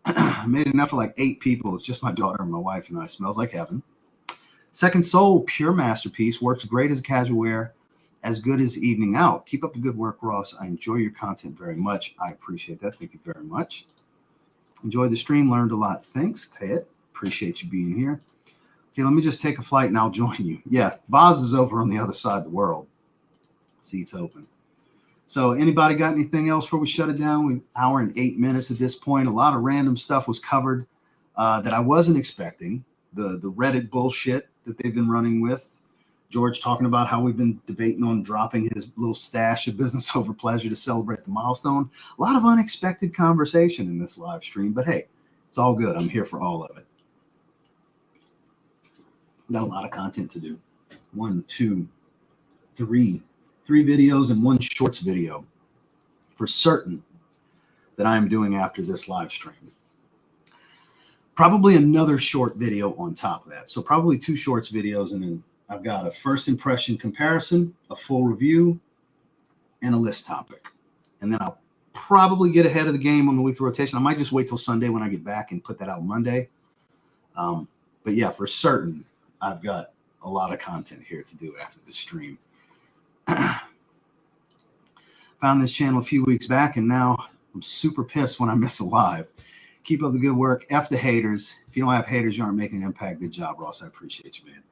I made enough for like 8 people. It's just my daughter and my wife and I. Smells like heaven. Second Soul, pure masterpiece. Works great as casual wear, as good as evening out. Keep up the good work, Ross. I enjoy your content very much. I appreciate that. Thank you very much. Enjoyed the stream. Learned a lot. Thanks, Kayet. Appreciate you being here. Okay, let me just take a flight and I'll join you. Yeah, Boz is over on the other side of the world. Seats open. So anybody got anything else before we shut it down? We're hour and 8 minutes at this point. A lot of random stuff was covered that I wasn't expecting. The Reddit bullshit that they've been running with. George talking about how we've been debating on dropping his little stash of business over pleasure to celebrate the milestone. A lot of unexpected conversation in this live stream, but hey, it's all good. I'm here for all of it. Got a lot of content to do. 1, 2, 3 videos and 1 shorts video for certain that I am doing after this live stream. Probably another short video on top of that. So probably 2 shorts videos, and then I've got a first impression comparison, a full review, and a list topic. And then I'll probably get ahead of the game on the weekly rotation. I might just wait till Sunday when I get back and put that out Monday. But yeah, for certain, I've got a lot of content here to do after this stream. Found this channel a few weeks back, and now I'm super pissed when I miss a live. Keep up the good work. F the haters. If you don't have haters, you aren't making an impact. Good job, Ross. I appreciate you, man.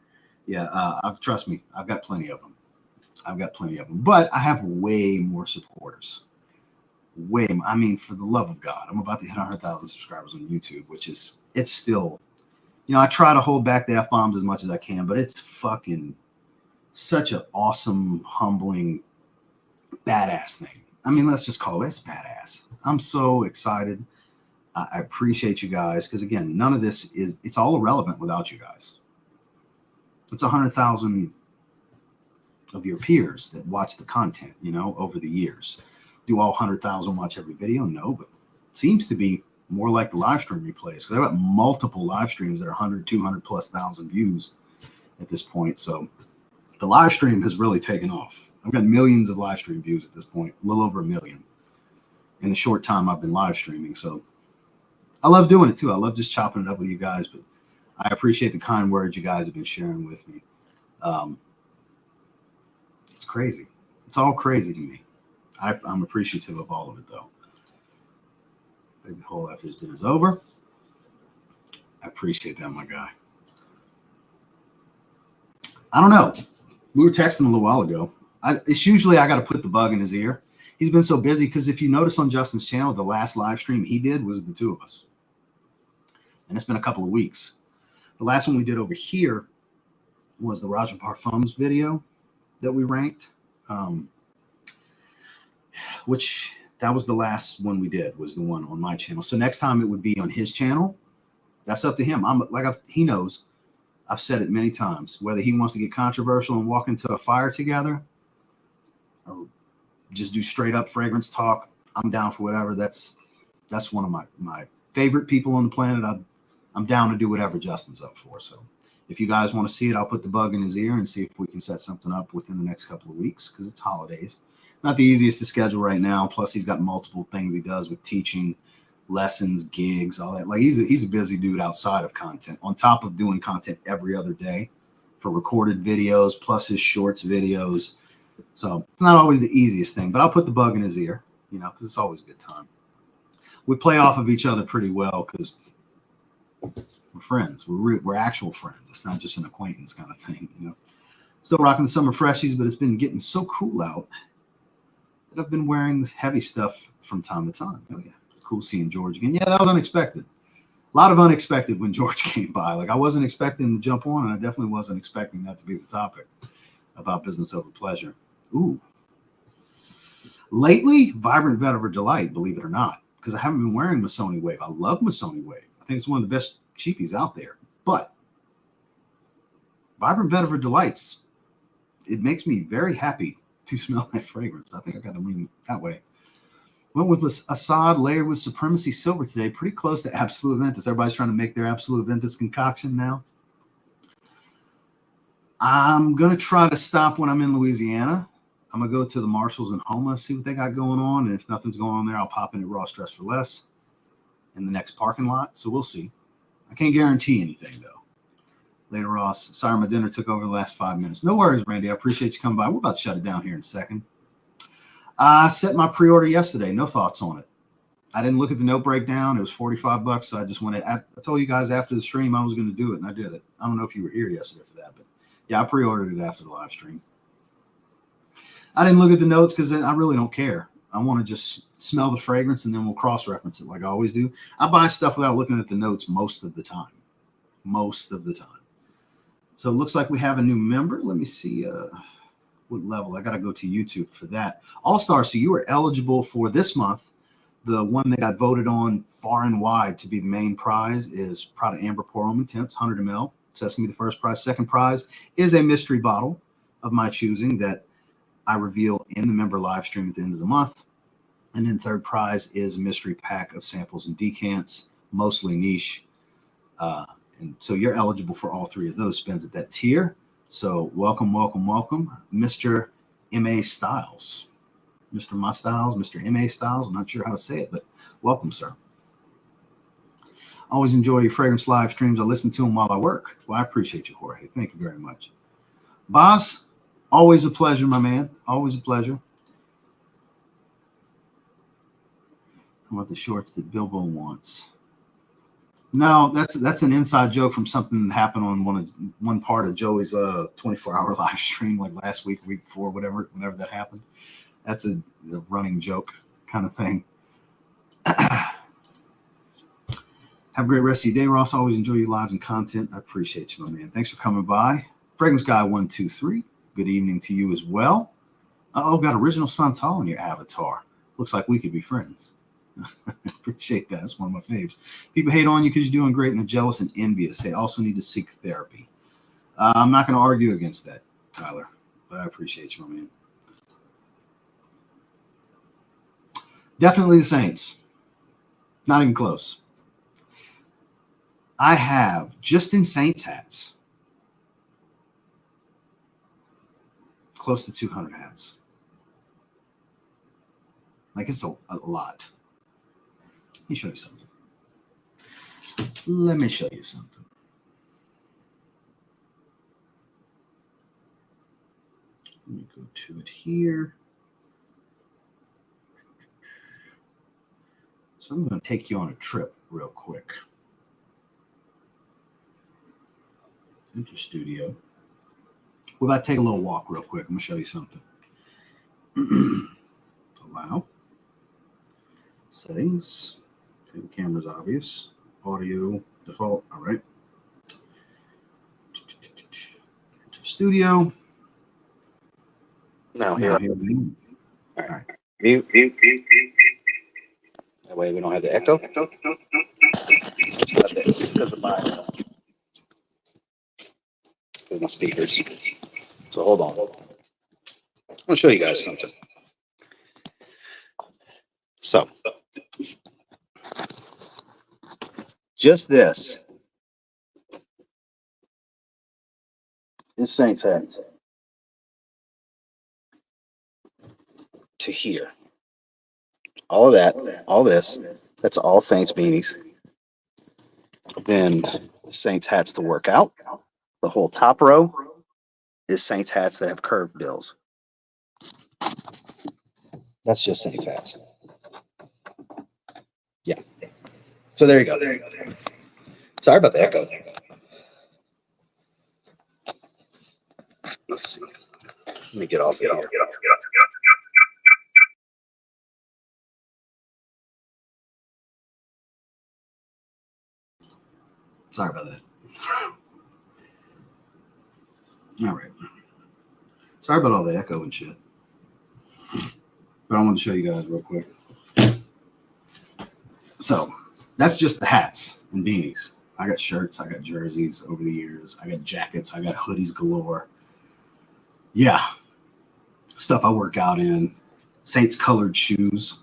Yeah, trust me, I've got plenty of them. But I have way more supporters. Way more. I mean, for the love of God, I'm about to hit 100,000 subscribers on YouTube, which is, it's still, I try to hold back the F-bombs as much as I can, but it's fucking such an awesome, humbling, badass thing. I mean, let's just call it badass. I'm so excited. I appreciate you guys because, again, none of this it's all irrelevant without you guys. It's 100,000 of your peers that watch the content, over the years. Do all 100,000 watch every video? No, but it seems to be more like the live stream replays because I've got multiple live streams that are 100, 200 plus thousand views at this point. So the live stream has really taken off. I've got millions of live stream views at this point, a little over 1 million in the short time I've been live streaming. So I love doing it too. I love just chopping it up with you guys, but I appreciate the kind words you guys have been sharing with me. It's crazy. It's all crazy to me. I'm appreciative of all of it though. Baby hole after his dinner's over. I appreciate that, my guy. I don't know. We were texting a little while ago. It's usually I got to put the bug in his ear. He's been so busy because if you notice on Justin's channel, the last live stream he did was the two of us. And it's been a couple of weeks. The last one we did over here was the Roger Parfums video that we ranked, which that was the last one we did, was the one on my channel. So next time it would be on his channel. That's up to him. He knows. I've said it many times, whether he wants to get controversial and walk into a fire together or just do straight up fragrance talk, I'm down for whatever. That's one of my favorite people on the planet. I'm down to do whatever Justin's up for. So if you guys want to see it, I'll put the bug in his ear and see if we can set something up within the next couple of weeks because it's holidays. Not the easiest to schedule right now. Plus, he's got multiple things he does with teaching, lessons, gigs, all that. Like he's a busy dude outside of content, on top of doing content every other day for recorded videos, plus his shorts videos. So it's not always the easiest thing, but I'll put the bug in his ear, because it's always a good time. We play off of each other pretty well because we're friends. We're actual friends. It's not just an acquaintance kind of thing, Still rocking the summer freshies, but it's been getting so cool out that I've been wearing this heavy stuff from time to time. Oh yeah, it's cool seeing George again. Yeah, that was unexpected. A lot of unexpected when George came by. Like I wasn't expecting him to jump on, and I definitely wasn't expecting that to be the topic about business over pleasure. Ooh. Lately, Vibrant Vetiver Delight, believe it or not, because I haven't been wearing Missoni Wave. I love Missoni Wave. I think it's one of the best cheapies out there. But Vibrant Vetiver Delights, it makes me very happy to smell that fragrance. I think I got to lean that way. Went with Assad layered with Supremacy Silver today. Pretty close to Absolute Ventus. Everybody's trying to make their Absolute Ventus concoction now. I'm going to try to stop when I'm in Louisiana. I'm going to go to the Marshalls in Houma, see what they got going on. And if nothing's going on there, I'll pop in at Ross Dress for Less in the next parking lot. So we'll see. I can't guarantee anything, though. Later, Ross. Sorry, my dinner took over the last 5 minutes. No worries, Randy. I appreciate you coming by. We're about to shut it down here in a second. I set my pre-order yesterday. No thoughts on it. I didn't look at the note breakdown. It was $45, so I just went. I told you guys after the stream I was going to do it, and I did it. I don't know if you were here yesterday for that, but yeah, I pre-ordered it after the live stream. I didn't look at the notes because I really don't care. I want to just smell the fragrance, and then we'll cross-reference it like I always do. I buy stuff without looking at the notes most of the time. Most of the time. So it looks like we have a new member. Let me see what level. I got to go to YouTube for that. All-Star, so you are eligible for this month. The one that got voted on far and wide to be the main prize is Prada Amber Pour Homme Intense, 100 ml. So that's going to be the first prize. Second prize is a mystery bottle of my choosing that I reveal in the member live stream at the end of the month. And then third prize is a mystery pack of samples and decants, mostly niche. And so you're eligible for all three of those spins at that tier. So welcome, welcome, welcome, Mr. M.A. Styles. Mr. My Styles, Mr. M.A. Styles. I'm not sure how to say it, but welcome, sir. Always enjoy your fragrance live streams. I listen to them while I work. Well, I appreciate you, Jorge. Thank you very much. Boz, always a pleasure, my man. Always a pleasure. How about the shorts that Bilbo wants? No, that's an inside joke from something that happened on one part of Joey's 24-hour live stream, like last week, week before, whenever that happened. That's a running joke kind of thing. Have a great rest of your day, Ross. Always enjoy your lives and content. I appreciate you, my man. Thanks for coming by. Fragrance Guy 123. Good evening to you as well. Oh, got original Santal in your avatar. Looks like we could be friends. Appreciate that. That's one of my faves. People hate on you because you're doing great and they're jealous and envious. They also need to seek therapy. I'm not going to argue against that, Tyler, but I appreciate you, my man. Definitely the Saints. Not even close. I have, just in Saints hats, close to 200 hats. Like, it's a lot. Let me show you something. Let me show you something. Let me go to it here. So I'm going to take you on a trip real quick. Enter studio. We're about to take a little walk real quick. I'm going to show you something. Allow. Settings. Okay, the camera's obvious. Audio, default. All right. Enter studio. Now here we go. All right. Mute. That way we don't have the echo. Because of my speakers. So hold on. I'm going to show you guys something. So, just this is Saints hat to here. All of that, all this, that's all Saints beanies. Then Saints hats to work out. The whole top row is Saints hats that have curved bills. That's just Saints hats. Yeah. So there you go. Sorry about the echo. Let's see. Let me get off here. Sorry about that. All right. Sorry about all that echo and shit. But I want to show you guys real quick. So that's just the hats and beanies. I got shirts, I got jerseys over the years, I got jackets, I got hoodies galore. Yeah. Stuff I work out in. Saints colored shoes.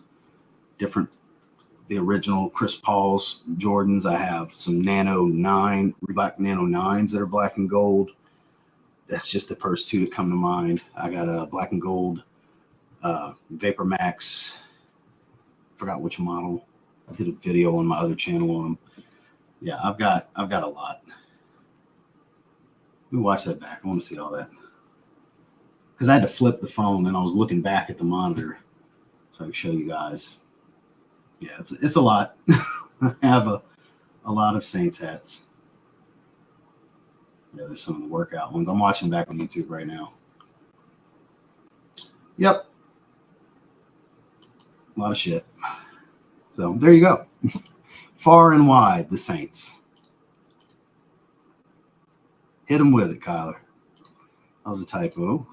Different. The original Chris Paul's Jordans. I have some Reebok Nano 9s that are black and gold. That's just the first two that come to mind. I got a black and gold Vapor Max. Forgot which model. I did a video on my other channel on them. Yeah, I've got a lot. Let me watch that back. I want to see all that. Because I had to flip the phone and I was looking back at the monitor so I can show you guys. Yeah, it's a lot. I have a lot of Saints hats. Yeah, there's some of the workout ones. I'm watching back on YouTube right now. Yep. A lot of shit. So there you go. Far and wide, the Saints. Hit them with it, Kyler. That was a typo.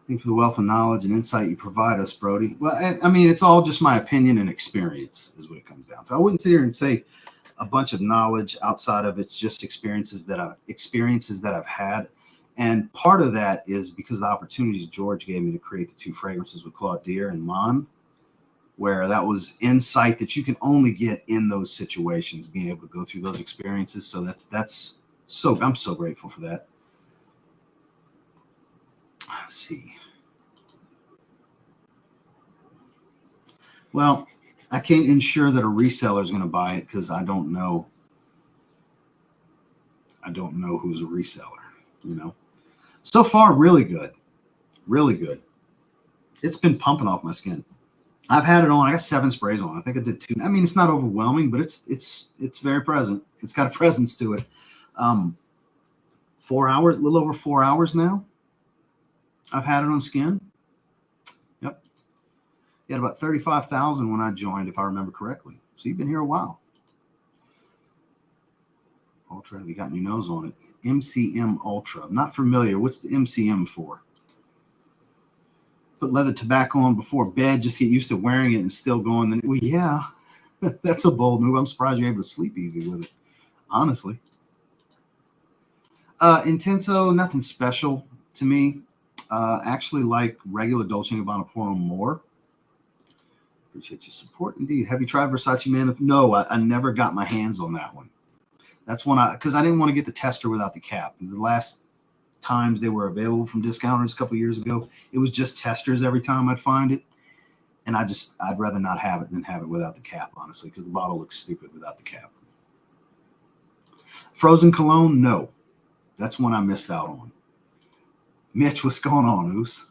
Thank you for the wealth of knowledge and insight you provide us, Brody. Well, I mean, it's all just my opinion and experience is what it comes down to. I wouldn't sit here and say a bunch of knowledge outside of it's just experiences that I've had. And part of that is because the opportunities George gave me to create the two fragrances with Claude Deer and Mon, where that was insight that you can only get in those situations, being able to go through those experiences. So I'm so grateful for that. Let's see. Well, I can't ensure that a reseller is going to buy it because I don't know. I don't know who's a reseller, you know. So far, really good. Really good. It's been pumping off my skin. I've had it on. I got 7 sprays on. I think I did 2. I mean, it's not overwhelming, but it's very present. It's got a presence to it. 4 hours, a little over 4 hours now. I've had it on skin. Yep. You had about 35,000 when I joined, if I remember correctly. So you've been here a while. Ultra, have you got your nose on it? MCM Ultra. I'm not familiar. What's the MCM for? Put leather tobacco on before bed. Just get used to wearing it and still going. Well, yeah, that's a bold move. I'm surprised you're able to sleep easy with it, honestly. Intenso, nothing special to me. Actually like regular Dolce & Gabbana Puro more. Appreciate your support indeed. Have you tried Versace Man? No, I never got my hands on that one. That's one because I didn't want to get the tester without the cap. The last times they were available from discounters a couple years ago, it was just testers every time I'd find it. And I'd rather not have it than have it without the cap, honestly, because the bottle looks stupid without the cap. Frozen Cologne, no. That's one I missed out on. Mitch, what's going on, Oos?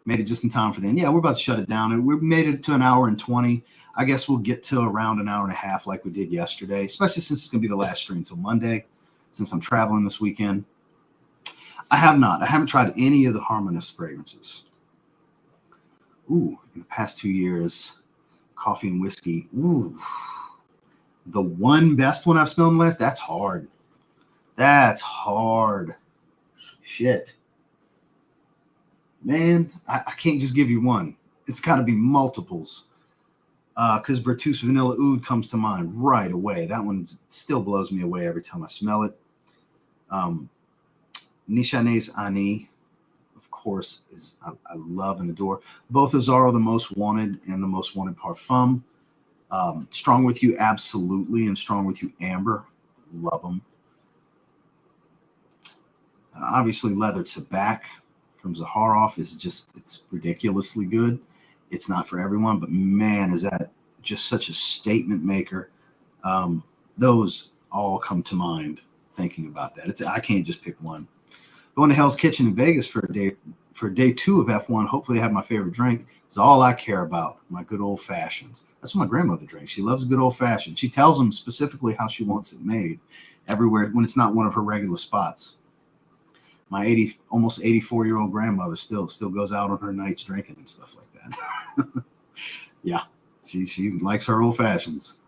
Made it just in time for the end. Yeah, we're about to shut it down. We made it to an hour and 20. I guess we'll get to around an hour and a half like we did yesterday, especially since it's going to be the last stream till Monday, since I'm traveling this weekend. I haven't tried any of the Harmonious fragrances. Ooh, in the past 2 years, coffee and whiskey. Ooh, the one best one I've smelled in the last, that's hard. That's hard. Shit. Man, I can't just give you one. It's got to be multiples. Because Vertus Vanilla Oud comes to mind right away. That one still blows me away every time I smell it. Nishanes Ani, of course, I love and adore. Both Azaro, the Most Wanted and the Most Wanted Parfum. Strong With You, absolutely. And Strong With You Amber, love them. Obviously, Leather Tobacco from Zaharoff it's ridiculously good. It's not for everyone, but man, is that just such a statement maker. Those all come to mind thinking about that. I can't just pick one. Going to Hell's Kitchen in Vegas for day 2 of F1. Hopefully I have my favorite drink. It's all I care about, my good old fashions. That's what my grandmother drinks. She loves a good old fashioned. She tells them specifically how she wants it made everywhere when it's not one of her regular spots. My almost 84-year-old grandmother still goes out on her nights drinking and stuff like that. Yeah, she likes her old fashions.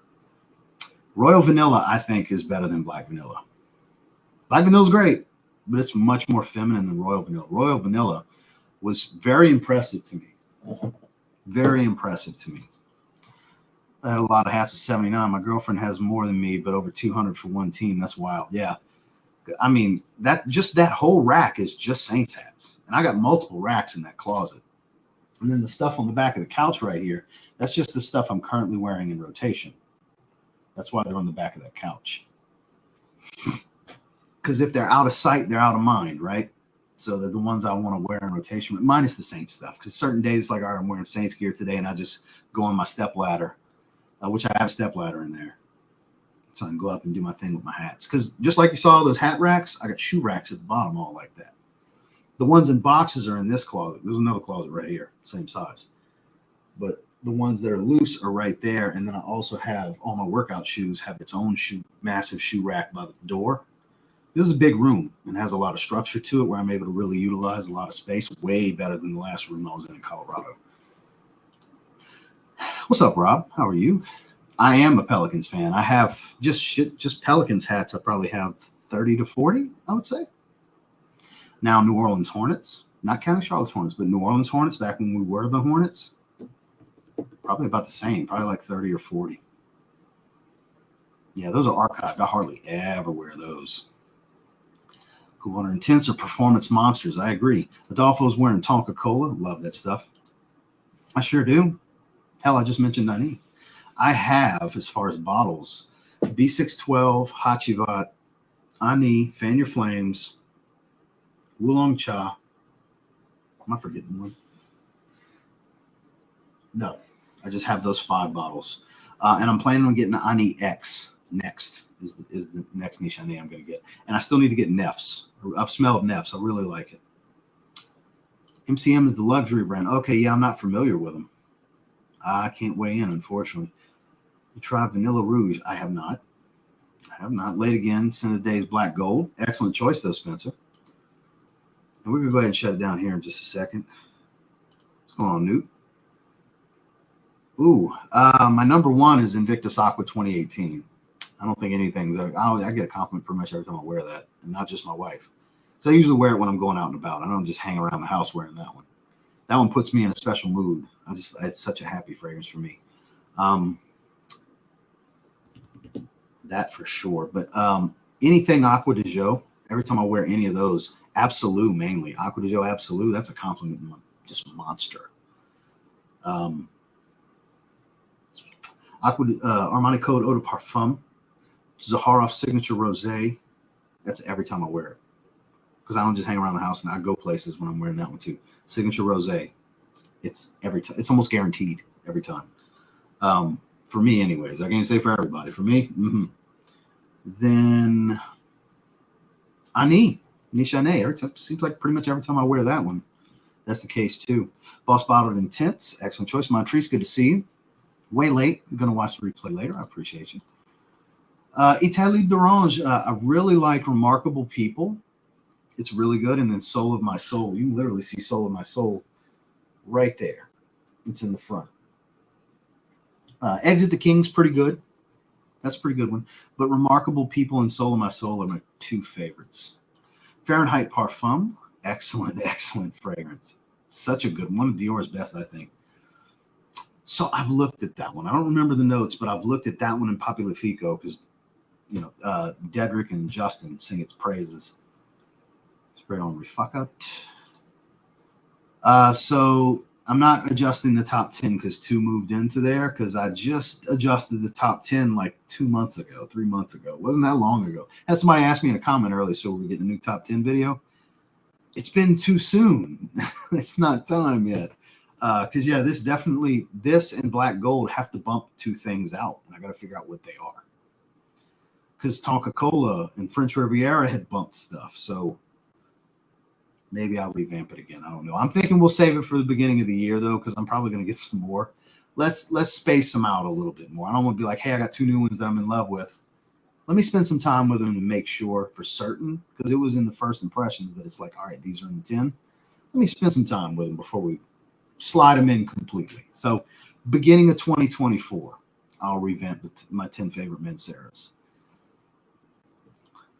Royal Vanilla, I think, is better than Black Vanilla. Black Vanilla's great, but it's much more feminine than Royal Vanilla. Royal Vanilla was very impressive to me. Very impressive to me. I had a lot of hats with 79. My girlfriend has more than me, but over 200 for one team. That's wild. Yeah. I mean, that whole rack is just Saints hats. And I got multiple racks in that closet. And then the stuff on the back of the couch right here, that's just the stuff I'm currently wearing in rotation. That's why they're on the back of that couch. Because if they're out of sight, they're out of mind, right? So they're the ones I want to wear in rotation, minus the Saints stuff. Because certain days, like, all right, I'm wearing Saints gear today, and I just go on my step ladder, which I have a step ladder in there. So I can go up and do my thing with my hats. Because just like you saw those hat racks, I got shoe racks at the bottom all like that. The ones in boxes are in this closet. There's another closet right here, same size. But the ones that are loose are right there. And then I also have all my workout shoes have its own massive shoe rack by the door. This is a big room and has a lot of structure to it where I'm able to really utilize a lot of space, way better than the last room I was in Colorado. What's up, Rob? How are you? I am a Pelicans fan. I have just Pelicans hats. I probably have 30 to 40, I would say. Now, New Orleans Hornets, not counting Charlotte Hornets, but New Orleans Hornets back when we were the Hornets, probably about the same, probably like 30 or 40. Yeah, those are archived. I hardly ever wear those. Who want intense or performance monsters? I agree. Adolfo's wearing Tonka Cola. Love that stuff. I sure do. Hell, I just mentioned Nani. I have, as far as bottles, B612, Hachivat, Ani, Fan Your Flames, Wulong Cha. Am I forgetting one? No, I just have those 5 bottles. And I'm planning on getting the Ani X next, is the next niche I'm going to get. And I still need to get Neffs. I've smelled Neffs. I really like it. MCM is the luxury brand. Okay, yeah, I'm not familiar with them. I can't weigh in, unfortunately. You try Vanilla Rouge. I have not. Late again. Scented Days Black Gold. Excellent choice, though, Spencer. And we're going to go ahead and shut it down here in just a second. What's going on, Newt? Ooh, my number 1 is Invictus Aqua 2018. I don't think anything's like, oh, I get a compliment pretty much every time I wear that, and not just my wife. So I usually wear it when I'm going out and about. I don't just hang around the house wearing that one. That one puts me in a special mood. It's such a happy fragrance for me. That for sure. But anything Aqua de Jo, every time I wear any of those, Absolute mainly, Aqua de Jo Absolute, that's a compliment, just monster. Armani Code Eau de Parfum, Zaharoff Signature Rosé. That's every time I wear it, because I don't just hang around the house, and I go places when I'm wearing that one too. Signature Rosé, it's every time. It's almost guaranteed every time. For me, anyways. I can't say for everybody. For me, Then Ani Nishane. Every time, seems like pretty much every time I wear that one, that's the case too. Boss Bottled Intense, excellent choice. Montrese, good to see you. Way late. I'm gonna watch the replay later. I appreciate you. Italie d'Orange. I really like Remarkable People. It's really good. And then Soul of My Soul. You can literally see Soul of My Soul right there. It's in the front. Exit the King's pretty good. That's a pretty good one. But Remarkable People and Soul of My Soul are my two favorites. Fahrenheit Parfum. Excellent, excellent fragrance. Such a good one. Of Dior's best, I think. So I've looked at that one. I don't remember the notes, but I've looked at that one in Popular Fico because, you know, Dedrick and Justin sing its praises. Spread on Refakat. So I'm not adjusting the top 10 because 2 moved into there, because I just adjusted the top 10 like 2 months ago, 3 months ago. It wasn't that long ago. Had somebody asked me in a comment earlier, so we're getting a new top 10 video. It's been too soon. It's not time yet. Because, yeah, this and Black Gold have to bump 2 things out, and I got to figure out what they are. Because Tonka Cola and French Riviera had bumped stuff, so maybe I'll revamp it again. I don't know. I'm thinking we'll save it for the beginning of the year, though, because I'm probably going to get some more. Let's space them out a little bit more. I don't want to be like, hey, I got 2 new ones that I'm in love with. Let me spend some time with them to make sure for certain, because it was in the first impressions that it's like, all right, these are in the 10. Let me spend some time with them before we slide them in completely. So beginning of 2024, I'll revamp my 10 favorite Menseras.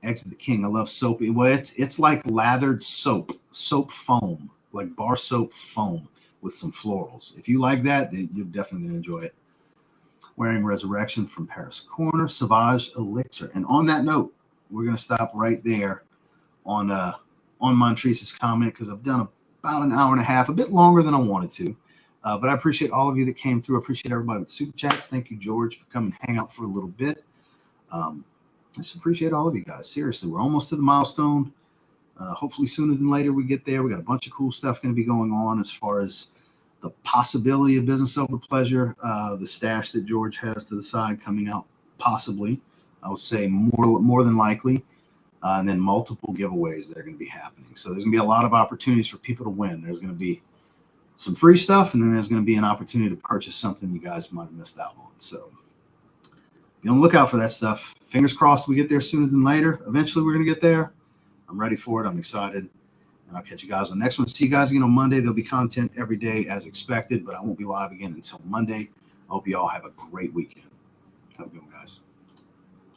Exit the King. I love soapy. Well, it's like lathered soap foam, like bar soap foam with some florals. If you like that, then you're definitely going to enjoy it. Wearing Resurrection from Paris Corner, Sauvage Elixir. And on that note, we're going to stop right there on Montrese's comment, because I've done about an hour and a half, a bit longer than I wanted to. But I appreciate all of you that came through. I appreciate everybody with super chats. Thank you, George, for coming and hang out for a little bit. I just appreciate all of you guys. Seriously, we're almost to the milestone. Hopefully sooner than later we get there. We got a bunch of cool stuff going to be going on as far as the possibility of business over pleasure, the stash that George has to the side coming out, possibly. I would say more than likely. And then multiple giveaways that are going to be happening. So there's going to be a lot of opportunities for people to win. There's going to be some free stuff, and then there's going to be an opportunity to purchase something you guys might have missed out on. So be on the lookout for that stuff. Fingers crossed we get there sooner than later. Eventually we're going to get there. I'm ready for it. I'm excited. And I'll catch you guys on the next one. See you guys again on Monday. There'll be content every day as expected, but I won't be live again until Monday. I hope you all have a great weekend. Have a good one, guys.